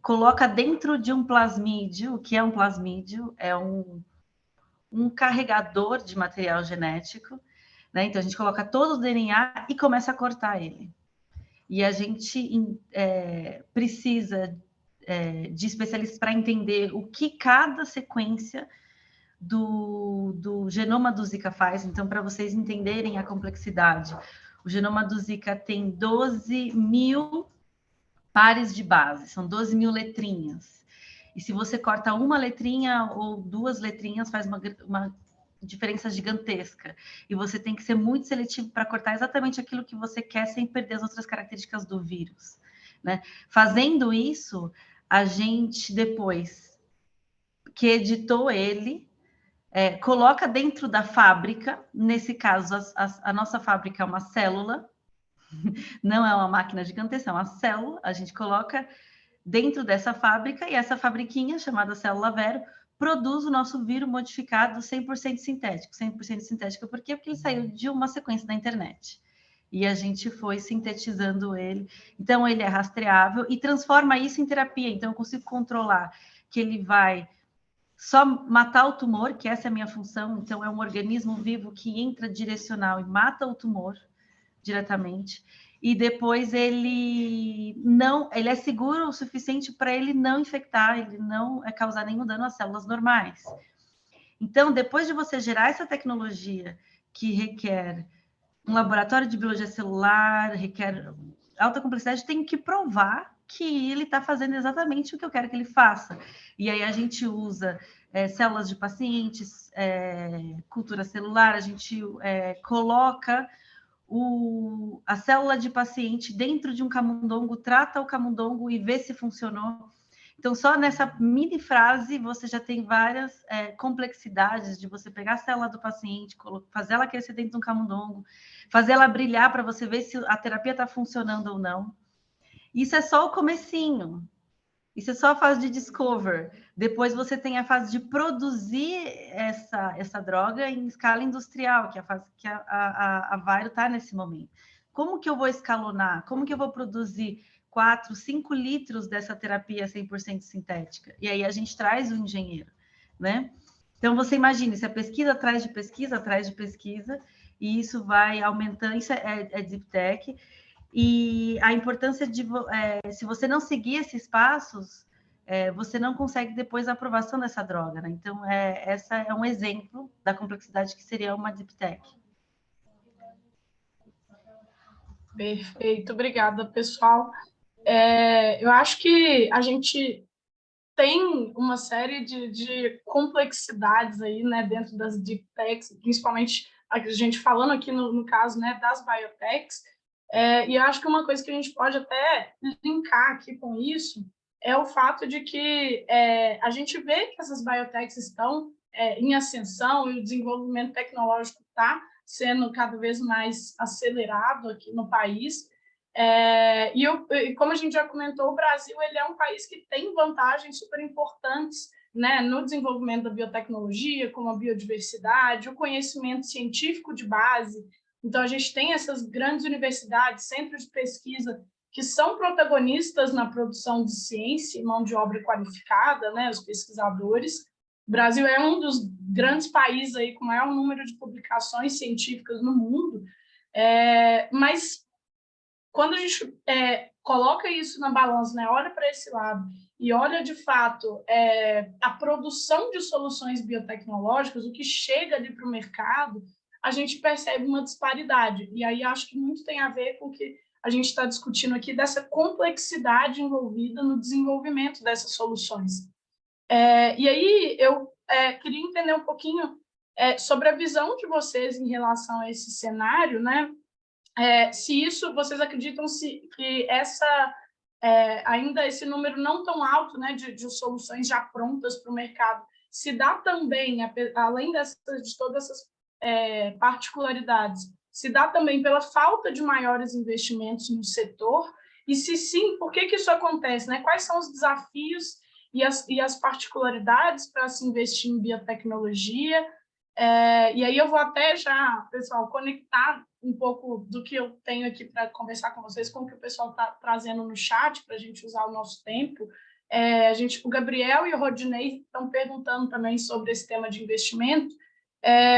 coloca dentro de um plasmídio, o que é um plasmídio? É um carregador de material genético, né? Então a gente coloca todo o DNA e começa a cortar ele. E a gente precisa de especialistas para entender o que cada sequência do genoma do Zika faz. Então, para vocês entenderem a complexidade, o genoma do Zika tem 12.000 pares de base, são 12.000 letrinhas. E se você corta uma letrinha ou duas letrinhas, faz uma diferença gigantesca. E você tem que ser muito seletivo para cortar exatamente aquilo que você quer, sem perder as outras características do vírus, né? Fazendo isso, a gente, depois que editou ele, coloca dentro da fábrica. Nesse caso, a nossa fábrica é uma célula, não é uma máquina gigantesca, é uma célula. A gente coloca dentro dessa fábrica e essa fabriquinha, chamada célula Vero, produz o nosso vírus modificado 100% sintético. 100% sintético por quê? Porque ele saiu de uma sequência da internet. E a gente foi sintetizando ele. Então, ele é rastreável e transforma isso em terapia. Então, eu consigo controlar que ele vai só matar o tumor, que essa é a minha função. Então, é um organismo vivo que entra direcional e mata o tumor diretamente, e depois ele é seguro o suficiente para ele não infectar, ele não causar nenhum dano às células normais. Então, depois de você gerar essa tecnologia que requer um laboratório de biologia celular, requer alta complexidade, tem que provar que ele está fazendo exatamente o que eu quero que ele faça. E aí a gente usa células de pacientes, cultura celular, a gente coloca a célula de paciente dentro de um camundongo, trata o camundongo e vê se funcionou. Então, só nessa mini frase, você já tem várias complexidades de você pegar a célula do paciente, fazer ela crescer dentro de um camundongo, fazer ela brilhar para você ver se a terapia está funcionando ou não. Isso é só o comecinho. Isso é só a fase de discover. Depois você tem a fase de produzir essa droga em escala industrial, que é a fase que a Vairo está nesse momento. Como que eu vou escalonar? Como que eu vou produzir 4, 5 litros dessa terapia 100% sintética? E aí a gente traz o engenheiro, né? Então, você imagina, se a pesquisa atrás de pesquisa, e isso vai aumentando, isso é Deep Tech. E a importância de, se você não seguir esses passos, você não consegue depois a aprovação dessa droga, né? Então, essa é um exemplo da complexidade que seria uma Deep Tech. Perfeito, obrigada, pessoal. Eu acho que a gente tem uma série de complexidades aí, né, dentro das Deep Techs, principalmente a gente falando aqui no caso, né, das biotechs, e eu acho que uma coisa que a gente pode até linkar aqui com isso é o fato de que a gente vê que essas biotechs estão em ascensão e o desenvolvimento tecnológico está sendo cada vez mais acelerado aqui no país. E como a gente já comentou, o Brasil ele é um país que tem vantagens super importantes, né, no desenvolvimento da biotecnologia, como a biodiversidade, o conhecimento científico de base. Então, a gente tem essas grandes universidades, centros de pesquisa, que são protagonistas na produção de ciência e mão de obra qualificada, né, os pesquisadores. O Brasil é um dos grandes países aí com maior número de publicações científicas no mundo, mas quando a gente coloca isso na balança, né, olha para esse lado e olha, de fato, a produção de soluções biotecnológicas, o que chega ali para o mercado, a gente percebe uma disparidade. E aí acho que muito tem a ver com o que a gente está discutindo aqui, dessa complexidade envolvida no desenvolvimento dessas soluções. E aí eu queria entender um pouquinho sobre a visão de vocês em relação a esse cenário, né? Se isso, vocês acreditam que ainda esse número não tão alto, né, de soluções já prontas para o mercado, se dá também, além de todas essas particularidades, se dá também pela falta de maiores investimentos no setor? E se sim, por que isso acontece, né? Quais são os desafios e as particularidades para se investir em biotecnologia? E aí eu vou até já, pessoal, conectar um pouco do que eu tenho aqui para conversar com vocês, com o que o pessoal está trazendo no chat, para a gente usar o nosso tempo. O Gabriel e o Rodinei estão perguntando também sobre esse tema de investimento,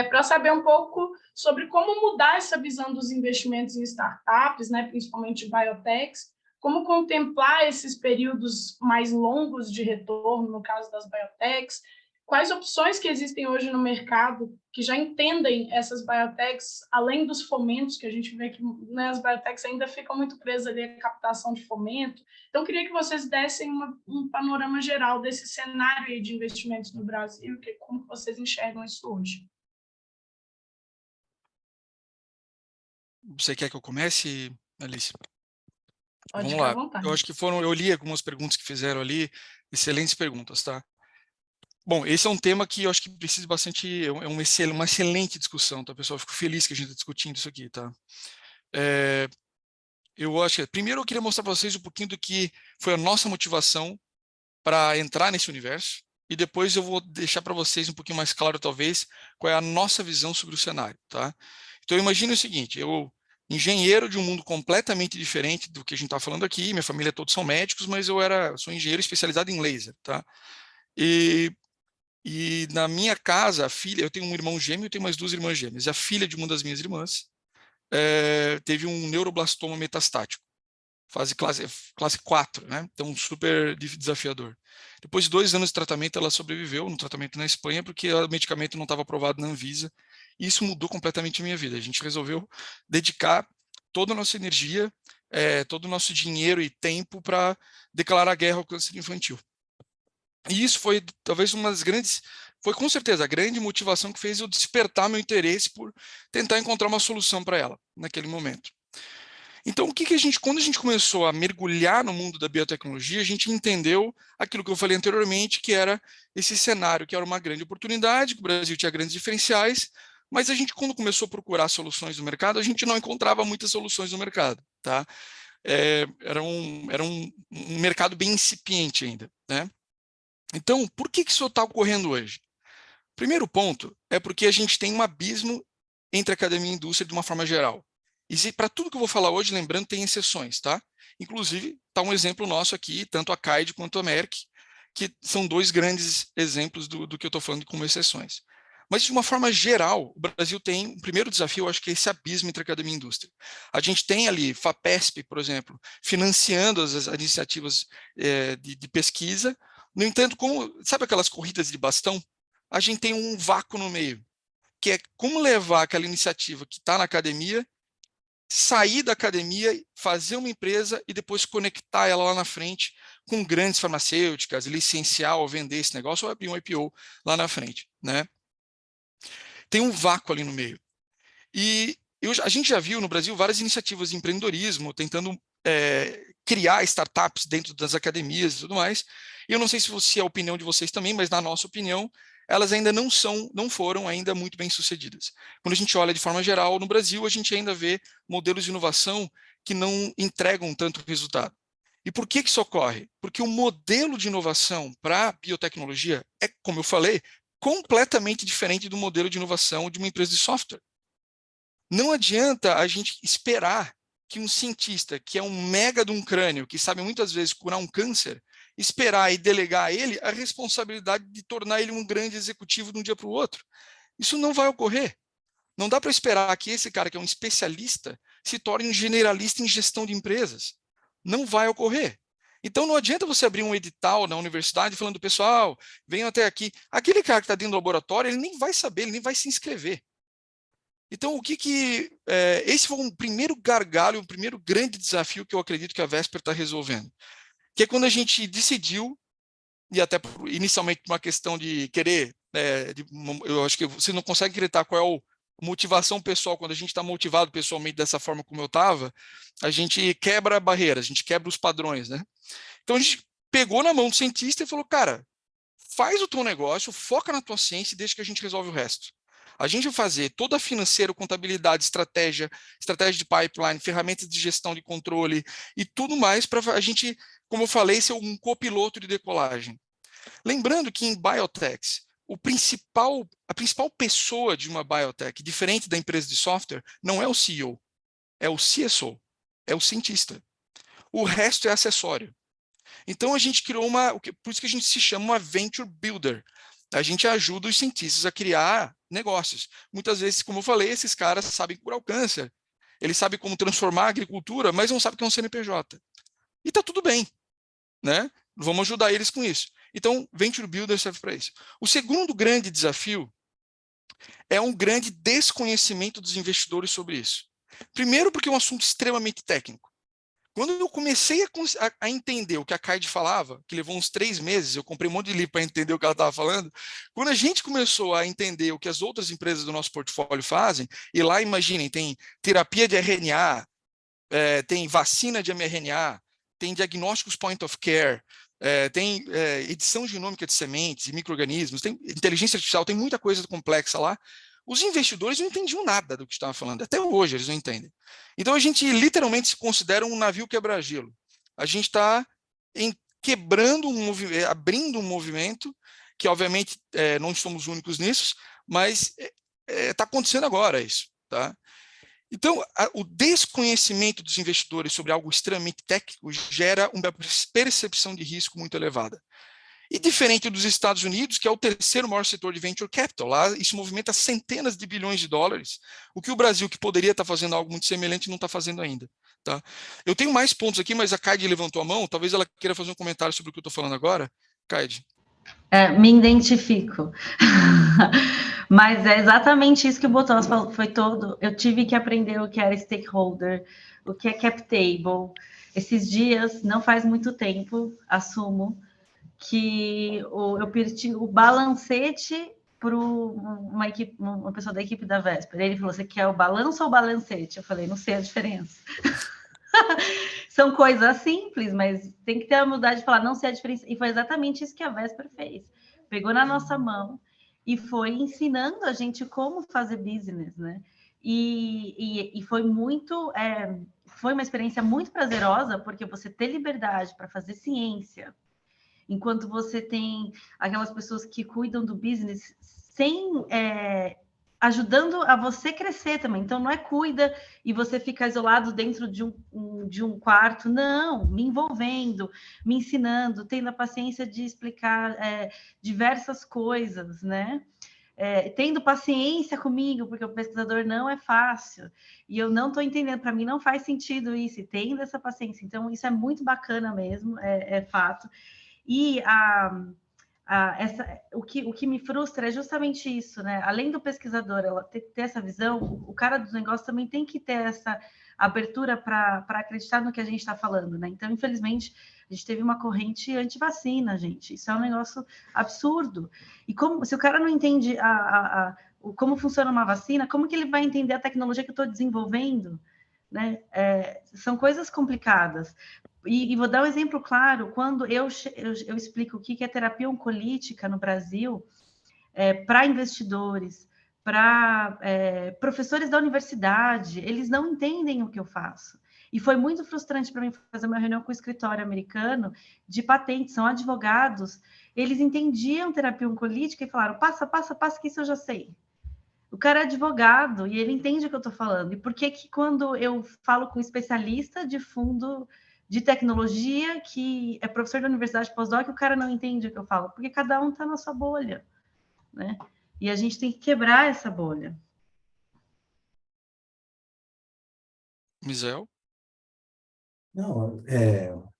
para saber um pouco sobre como mudar essa visão dos investimentos em startups, né, principalmente biotechs, como contemplar esses períodos mais longos de retorno, no caso das biotechs, quais opções que existem hoje no mercado que já entendem essas biotechs, além dos fomentos, que a gente vê que, né, as biotechs ainda ficam muito presas ali à captação de fomento. Então, eu queria que vocês dessem um panorama geral desse cenário aí de investimentos no Brasil, como vocês enxergam isso hoje. Você quer que eu comece, Alice? Pode Vamos ficar à lá. vontade. Eu acho que eu li algumas perguntas que fizeram ali, excelentes perguntas, tá? Bom, esse é um tema que eu acho que precisa bastante, uma excelente discussão, tá, pessoal? Eu fico feliz que a gente está discutindo isso aqui, tá? Eu acho que, primeiro eu queria mostrar para vocês um pouquinho do que foi a nossa motivação para entrar nesse universo, e depois eu vou deixar para vocês um pouquinho mais claro, talvez, qual é a nossa visão sobre o cenário, tá? Então, imagine o seguinte, eu, engenheiro de um mundo completamente diferente do que a gente está falando aqui, minha família todos são médicos, mas eu sou engenheiro especializado em laser, tá? E na minha casa, a filha, eu tenho um irmão gêmeo e tenho mais 2 irmãs gêmeas, e a filha de uma das minhas irmãs teve um neuroblastoma metastático, classe 4, né? Então, super desafiador. Depois de 2 anos de tratamento, ela sobreviveu no tratamento na Espanha, porque o medicamento não estava aprovado na Anvisa, e isso mudou completamente a minha vida. A gente resolveu dedicar toda a nossa energia, todo o nosso dinheiro e tempo para declarar guerra ao câncer infantil. E isso foi talvez uma das grandes, foi com certeza a grande motivação que fez eu despertar meu interesse por tentar encontrar uma solução para ela naquele momento. Então, quando a gente começou a mergulhar no mundo da biotecnologia, a gente entendeu aquilo que eu falei anteriormente, que era esse cenário, que era uma grande oportunidade, que o Brasil tinha grandes diferenciais, mas a gente, quando começou a procurar soluções no mercado, a gente não encontrava muitas soluções no mercado, tá? Era um mercado bem incipiente ainda, né? Então, por que isso está ocorrendo hoje? Primeiro ponto é porque a gente tem um abismo entre academia e indústria de uma forma geral. E para tudo que eu vou falar hoje, lembrando, tem exceções, tá? Inclusive, está um exemplo nosso aqui, tanto a CAID quanto a Merck, que são 2 grandes exemplos do que eu estou falando como exceções. Mas, de uma forma geral, o Brasil tem um primeiro desafio, eu acho que é esse abismo entre academia e indústria. A gente tem ali FAPESP, por exemplo, financiando as iniciativas de pesquisa, No entanto, sabe aquelas corridas de bastão? A gente tem um vácuo no meio, que é como levar aquela iniciativa que está na academia, sair da academia, fazer uma empresa e depois conectar ela lá na frente com grandes farmacêuticas, licenciar ou vender esse negócio ou abrir um IPO lá na frente, né? Tem um vácuo ali no meio. E a gente já viu no Brasil várias iniciativas de empreendedorismo tentando criar startups dentro das academias e tudo mais. E eu não sei se é a opinião de vocês também, mas na nossa opinião, elas ainda não foram ainda muito bem sucedidas. Quando a gente olha de forma geral no Brasil, a gente ainda vê modelos de inovação que não entregam tanto resultado. E por que isso ocorre? Porque o modelo de inovação para biotecnologia é, como eu falei, completamente diferente do modelo de inovação de uma empresa de software. Não adianta a gente esperar que um cientista, que é um mega de um crânio, que sabe muitas vezes curar um câncer, esperar e delegar a ele a responsabilidade de tornar ele um grande executivo de um dia para o outro. Isso não vai ocorrer. Não dá para esperar que esse cara, que é um especialista, se torne um generalista em gestão de empresas. Não vai ocorrer. Então não adianta você abrir um edital na universidade falando, pessoal, venham até aqui. Aquele cara que está dentro do laboratório, ele nem vai saber, ele nem vai se inscrever. Então, esse foi um primeiro gargalo, um primeiro grande desafio que eu acredito que a Vesper está resolvendo, que é quando a gente decidiu, e até inicialmente por uma questão de querer, eu acho que você não consegue acreditar qual é a motivação pessoal, quando a gente está motivado pessoalmente dessa forma como eu estava, a gente quebra barreiras, a gente quebra os padrões, né? Então, a gente pegou na mão do cientista e falou, cara, faz o teu negócio, foca na tua ciência e deixa que a gente resolve o resto. A gente vai fazer toda a financeira, contabilidade, estratégia de pipeline, ferramentas de gestão de controle e tudo mais para a gente, como eu falei, ser um copiloto de decolagem. Lembrando que em biotechs, a principal pessoa de uma biotech, diferente da empresa de software, não é o CEO, é o CSO, é o cientista. O resto é acessório. Então a gente criou por isso que a gente se chama uma venture builder. A gente ajuda os cientistas a criar negócios. Muitas vezes, como eu falei, esses caras sabem curar o câncer, eles sabem como transformar a agricultura, mas não sabem o que é um CNPJ. E está tudo bem, né? Vamos ajudar eles com isso. Então, Venture Builder serve para isso. O segundo grande desafio é um grande desconhecimento dos investidores sobre isso. Primeiro, porque é um assunto extremamente técnico. Quando eu comecei a entender o que a Card falava, que levou uns 3 meses, eu comprei um monte de livro para entender o que ela estava falando, quando a gente começou a entender o que as outras empresas do nosso portfólio fazem, e lá, imaginem, tem terapia de RNA, tem vacina de mRNA, tem diagnósticos point of care, tem edição genômica de sementes e micro-organismos, tem inteligência artificial, tem muita coisa complexa lá. Os investidores não entendiam nada do que estava falando, até hoje eles não entendem. Então a gente literalmente se considera um navio quebra-gelo. A gente está quebrando abrindo um movimento, que obviamente não somos únicos nisso, mas está acontecendo agora isso. Tá? Então, o desconhecimento dos investidores sobre algo extremamente técnico gera uma percepção de risco muito elevada. E diferente dos Estados Unidos, que é o terceiro maior setor de venture capital, lá isso movimenta centenas de bilhões de dólares, o que o Brasil, que poderia estar fazendo algo muito semelhante, não está fazendo ainda. Tá? Eu tenho mais pontos aqui, mas a Kaide levantou a mão, talvez ela queira fazer um comentário sobre o que eu estou falando agora. Kaide. Me identifico. Mas é exatamente isso que o Botox falou, foi todo. Eu tive que aprender o que era stakeholder, o que é cap table. Esses dias, não faz muito tempo, assumo, que eu perdi o balancete para uma pessoa da equipe da Vesper. Ele falou, você quer o balanço ou o balancete? Eu falei, não sei a diferença. São coisas simples, mas tem que ter a humildade de falar, não sei a diferença. E foi exatamente isso que a Vesper fez. Pegou na nossa mão e foi ensinando a gente como fazer business, né? E foi muito... foi uma experiência muito prazerosa, porque você ter liberdade para fazer ciência, enquanto você tem aquelas pessoas que cuidam do business sem... ajudando a você crescer também. Então, não é cuida e você fica isolado dentro de um quarto. Não, me envolvendo, me ensinando, tendo a paciência de explicar diversas coisas, né? Tendo paciência comigo, porque o pesquisador não é fácil. E eu não estou entendendo, para mim não faz sentido isso, e tendo essa paciência. Então, isso é muito bacana mesmo, é fato. E o que me frustra é justamente isso, né? Além do pesquisador ela ter essa visão, o cara dos negócios também tem que ter essa abertura para acreditar no que a gente está falando, né? Então, infelizmente, a gente teve uma corrente anti-vacina, gente. Isso é um negócio absurdo. E se o cara não entende como funciona uma vacina, como que ele vai entender a tecnologia que eu estou desenvolvendo? Né? São coisas complicadas. E vou dar um exemplo claro, quando eu explico o que é terapia oncolítica no Brasil, para investidores, para professores da universidade, eles não entendem o que eu faço. E foi muito frustrante para mim fazer uma reunião com o escritório americano de patentes, são advogados, eles entendiam terapia oncolítica e falaram, passa, que isso eu já sei. O cara é advogado e ele entende o que eu estou falando. E por que quando eu falo com um especialista de fundo de tecnologia, que é professor da universidade pós-doc, o cara não entende o que eu falo? Porque cada um está na sua bolha, né? E a gente tem que quebrar essa bolha. Misael? Não,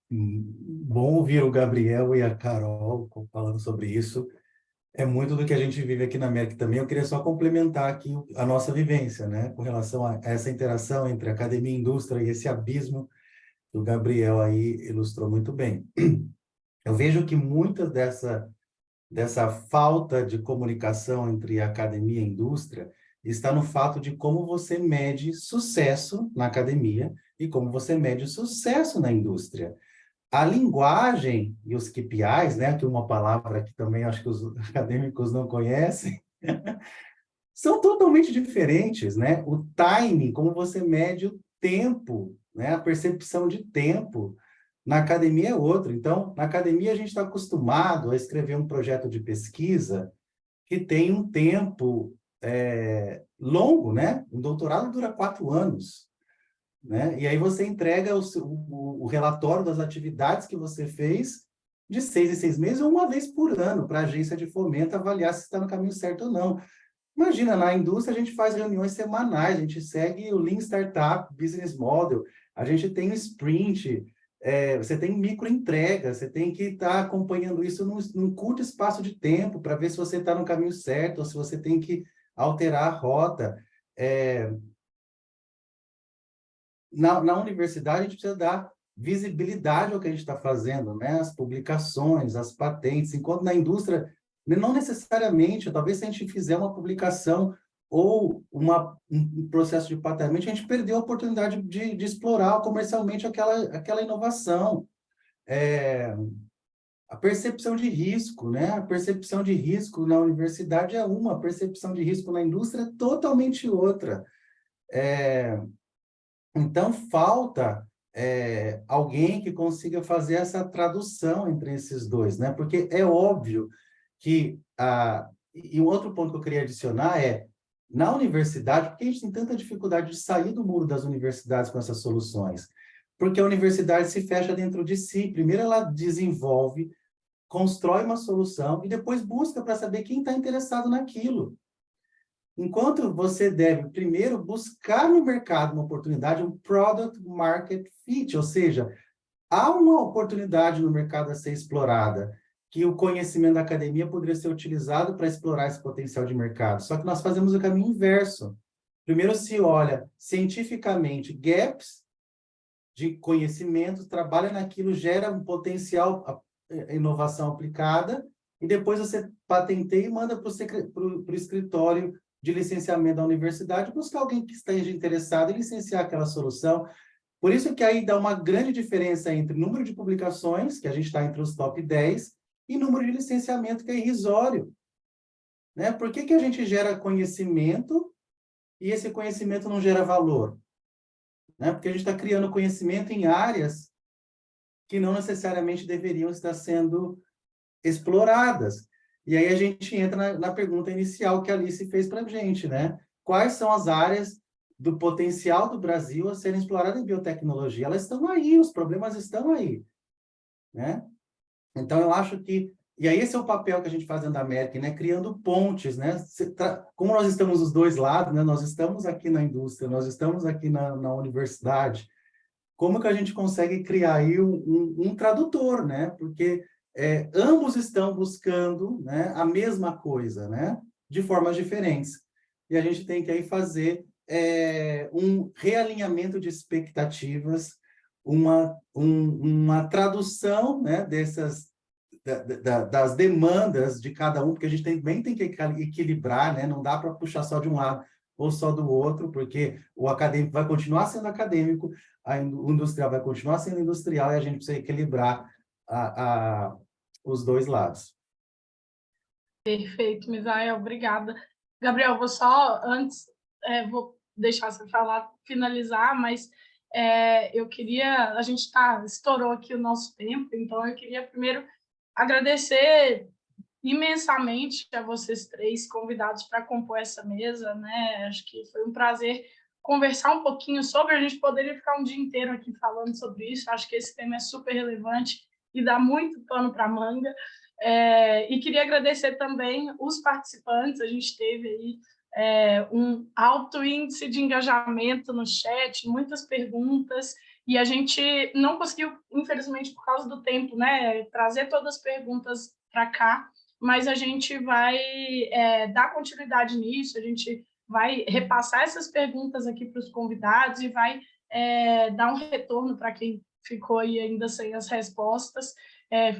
bom ouvir o Gabriel e a Carol falando sobre isso. É muito do que a gente vive aqui na América também. Eu queria só complementar aqui a nossa vivência, né, com relação a essa interação entre academia e indústria e esse abismo que o Gabriel aí ilustrou muito bem. Eu vejo que muita dessa falta de comunicação entre academia e indústria está no fato de como você mede sucesso na academia e como você mede sucesso na indústria. A linguagem e os KPIs, né, que é uma palavra que também acho que os acadêmicos não conhecem, são totalmente diferentes, né? O timing, como você mede o tempo, né? A percepção de tempo na academia é outro. Então, na academia a gente está acostumado a escrever um projeto de pesquisa que tem um tempo longo, né? Um doutorado dura 4 anos. Né? E aí você entrega o relatório das atividades que você fez de 6 em 6 meses ou uma vez por ano para a agência de fomento avaliar se está no caminho certo ou não. Imagina, na indústria a gente faz reuniões semanais, a gente segue o Lean Startup Business Model, a gente tem o sprint, você tem microentrega, você tem que estar acompanhando isso num curto espaço de tempo para ver se você está no caminho certo ou se você tem que alterar a rota. Na universidade, a gente precisa dar visibilidade ao que a gente está fazendo, né? As publicações, as patentes, enquanto na indústria, não necessariamente, talvez se a gente fizer uma publicação ou um processo de patenteamento, a gente perdeu a oportunidade de explorar comercialmente aquela inovação. A percepção de risco, né? A percepção de risco na universidade é uma, a percepção de risco na indústria é totalmente outra. Então, falta alguém que consiga fazer essa tradução entre esses dois, né? Porque é óbvio que... E um outro ponto que eu queria adicionar na universidade, por que a gente tem tanta dificuldade de sair do muro das universidades com essas soluções? Porque a universidade se fecha dentro de si. Primeiro ela desenvolve, constrói uma solução e depois busca para saber quem está interessado naquilo. Enquanto você deve, primeiro, buscar no mercado uma oportunidade, um product market fit, ou seja, há uma oportunidade no mercado a ser explorada, que o conhecimento da academia poderia ser utilizado para explorar esse potencial de mercado. Só que nós fazemos o caminho inverso. Primeiro se olha cientificamente gaps de conhecimento, trabalha naquilo, gera um potencial inovação aplicada, e depois você patenteia e manda para o escritório de licenciamento da universidade, buscar alguém que esteja interessado em licenciar aquela solução. Por isso que aí dá uma grande diferença entre número de publicações, que a gente está entre os top 10, e número de licenciamento, que é irrisório. Né? Por que a gente gera conhecimento e esse conhecimento não gera valor? Né? Porque a gente está criando conhecimento em áreas que não necessariamente deveriam estar sendo exploradas. E aí a gente entra na pergunta inicial que a Alice fez para a gente, né? Quais são as áreas do potencial do Brasil a serem exploradas em biotecnologia? Elas estão aí, os problemas estão aí, né? Então, eu acho que... E aí esse é o papel que a gente faz dentro da América, né? Criando pontes, né? Como nós estamos dos dois lados, né? Nós estamos aqui na indústria, nós estamos aqui na universidade, como que a gente consegue criar aí um tradutor, né? Porque ambos estão buscando, né, a mesma coisa, né, de formas diferentes. E a gente tem que aí fazer um realinhamento de expectativas, uma tradução, né, das demandas de cada um, porque a gente também tem que equilibrar, né? Não dá para puxar só de um lado ou só do outro, porque o acadêmico vai continuar sendo acadêmico, o industrial vai continuar sendo industrial, e a gente precisa equilibrar os dois lados. Perfeito, Misael, obrigada. Gabriel, vou só, antes, vou deixar você falar, finalizar, mas eu queria, a gente estourou aqui o nosso tempo, então eu queria primeiro agradecer imensamente a vocês três convidados para compor essa mesa, né? Acho que foi um prazer conversar um pouquinho sobre, a gente poderia ficar um dia inteiro aqui falando sobre isso, acho que esse tema é super relevante e dá muito pano para manga. E queria agradecer também os participantes, a gente teve aí um alto índice de engajamento no chat, muitas perguntas, e a gente não conseguiu, infelizmente, por causa do tempo, né, trazer todas as perguntas para cá, mas a gente vai dar continuidade nisso, a gente vai repassar essas perguntas aqui para os convidados e vai dar um retorno para quem ficou aí ainda sem as respostas.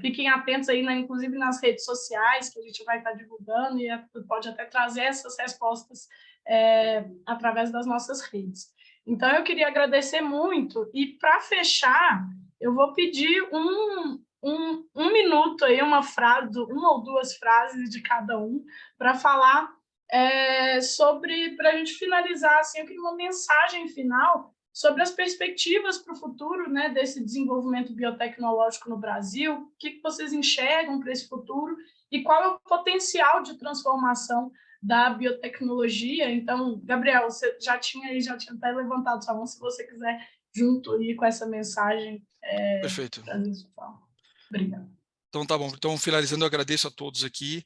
Fiquem atentos aí, inclusive nas redes sociais, que a gente vai estar divulgando e pode até trazer essas respostas através das nossas redes. Então, eu queria agradecer muito, e para fechar, eu vou pedir um minuto, aí, uma ou duas frases de cada um, para falar sobre, para a gente finalizar, assim, eu queria uma mensagem final sobre as perspectivas para o futuro, né, desse desenvolvimento biotecnológico no Brasil, o que vocês enxergam para esse futuro e qual é o potencial de transformação da biotecnologia. Então, Gabriel, você já tinha até levantado sua mão, se você quiser, junto aí com essa mensagem. Perfeito. Obrigada. Então, tá bom. Então, finalizando, eu agradeço a todos aqui,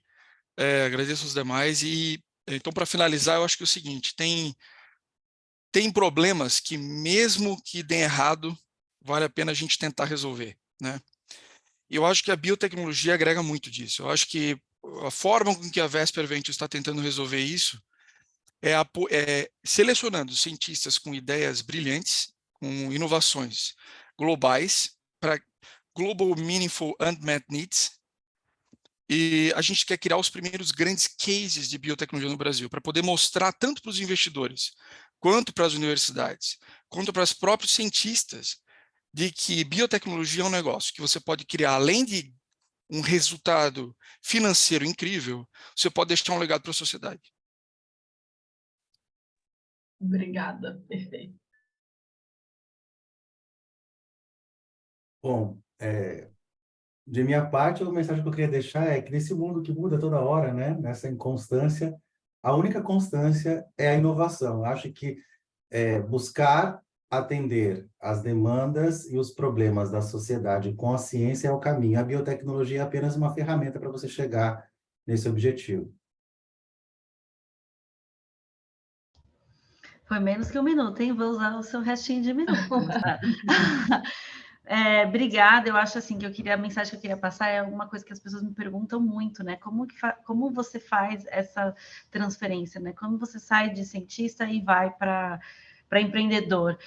agradeço os demais, e então, para finalizar, eu acho que é o seguinte, tem problemas que, mesmo que dêem errado, vale a pena a gente tentar resolver, né? E eu acho que a biotecnologia agrega muito disso. Eu acho que a forma com que a Vesper Ventures está tentando resolver isso é selecionando cientistas com ideias brilhantes, com inovações globais, para Global Meaningful Unmet Needs, e a gente quer criar os primeiros grandes cases de biotecnologia no Brasil, para poder mostrar tanto para os investidores, quanto para as universidades, quanto para os próprios cientistas, de que biotecnologia é um negócio que você pode criar, além de um resultado financeiro incrível, você pode deixar um legado para a sociedade. Obrigada, perfeito. Bom, de minha parte, a mensagem que eu queria deixar é que nesse mundo que muda toda hora, né, nessa inconstância, a única constância é a inovação. Eu acho que buscar atender as demandas e os problemas da sociedade com a ciência é o caminho. A biotecnologia é apenas uma ferramenta para você chegar nesse objetivo. Foi menos que um minuto, hein? Vou usar o seu restinho de minuto. Obrigada. Eu acho assim que a mensagem que eu queria passar é uma coisa que as pessoas me perguntam muito, né? Como você faz essa transferência, né? Como você sai de cientista e vai para empreendedor?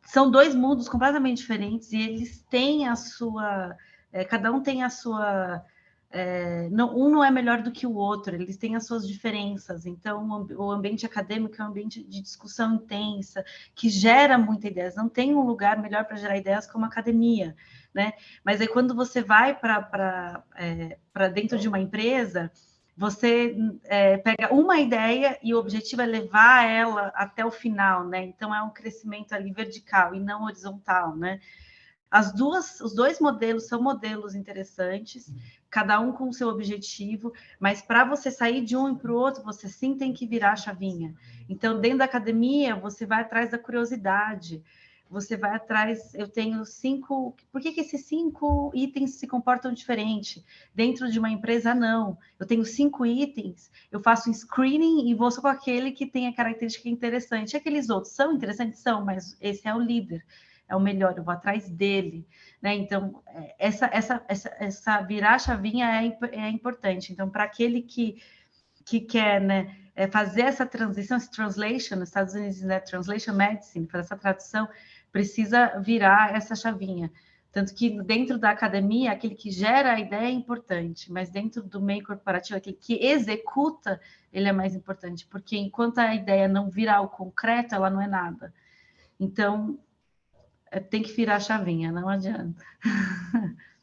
São dois mundos completamente diferentes e eles têm a sua... cada um tem a sua... um não é melhor do que o outro, eles têm as suas diferenças. Então, o ambiente acadêmico é um ambiente de discussão intensa, que gera muitas ideias. Não tem um lugar melhor para gerar ideias como a academia, né? Mas aí, quando você vai para dentro de uma empresa, você pega uma ideia e o objetivo é levar ela até o final, né? Então, é um crescimento ali vertical e não horizontal, né? Os dois modelos são modelos interessantes, cada um com o seu objetivo, mas para você sair de um e para o outro, você sim tem que virar a chavinha. Então, dentro da academia, você vai atrás da curiosidade, você vai atrás, eu tenho 5... Por que esses 5 itens se comportam diferente? Dentro de uma empresa, não. Eu tenho 5 itens, eu faço um screening e vou só com aquele que tem a característica interessante. Aqueles outros são interessantes? São, mas esse é o líder. é o melhor, eu vou atrás dele, né? Então, essa virar a chavinha é importante. Então, para aquele que quer, né, fazer essa transição, esse translation, nos Estados Unidos, né, translation medicine, fazer essa tradução, precisa virar essa chavinha. Tanto que dentro da academia, aquele que gera a ideia é importante, mas dentro do meio corporativo, aquele que executa, ele é mais importante, porque enquanto a ideia não virar o concreto, ela não é nada. Então, tem que virar a chavinha, não adianta.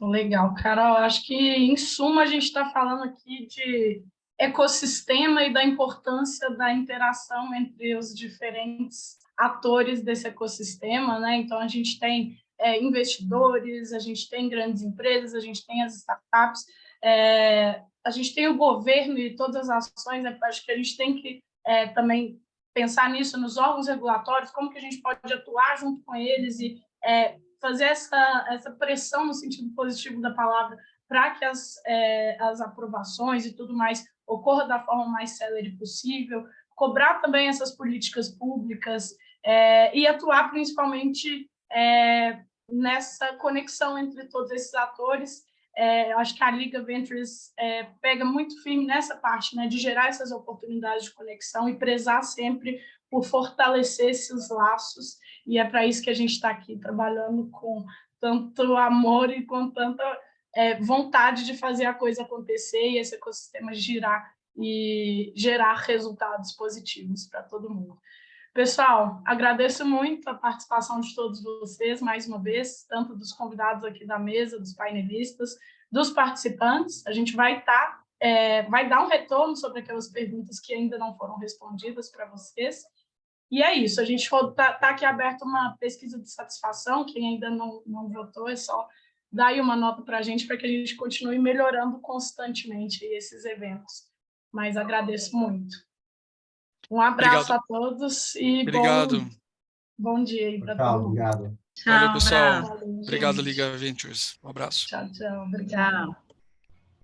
Legal, Carol. Acho que, em suma, a gente está falando aqui de ecossistema e da importância da interação entre os diferentes atores desse ecossistema, né? Então, a gente tem investidores, a gente tem grandes empresas, a gente tem as startups, a gente tem o governo e todas as ações, né? Acho que a gente tem que também pensar nisso, nos órgãos regulatórios, como que a gente pode atuar junto com eles e fazer essa pressão no sentido positivo da palavra para que as aprovações e tudo mais ocorra da forma mais célere possível, cobrar também essas políticas públicas e atuar principalmente nessa conexão entre todos esses atores. Acho que a Liga Ventures pega muito firme nessa parte, né, de gerar essas oportunidades de conexão e prezar sempre por fortalecer esses laços, e é para isso que a gente está aqui trabalhando com tanto amor e com tanta vontade de fazer a coisa acontecer e esse ecossistema girar e gerar resultados positivos para todo mundo. Pessoal, agradeço muito a participação de todos vocês, mais uma vez, tanto dos convidados aqui da mesa, dos painelistas, dos participantes. A gente vai dar um retorno sobre aquelas perguntas que ainda não foram respondidas para vocês. E é isso, a gente está aqui aberto uma pesquisa de satisfação, quem ainda não votou, é só dar aí uma nota para a gente continue melhorando constantemente esses eventos. Mas agradeço muito. Um abraço a todos e bom dia aí para todo mundo. Obrigado. Valeu, pessoal. Abraço. Obrigado, Liga Ventures. Um abraço. Tchau, obrigado. Tchau.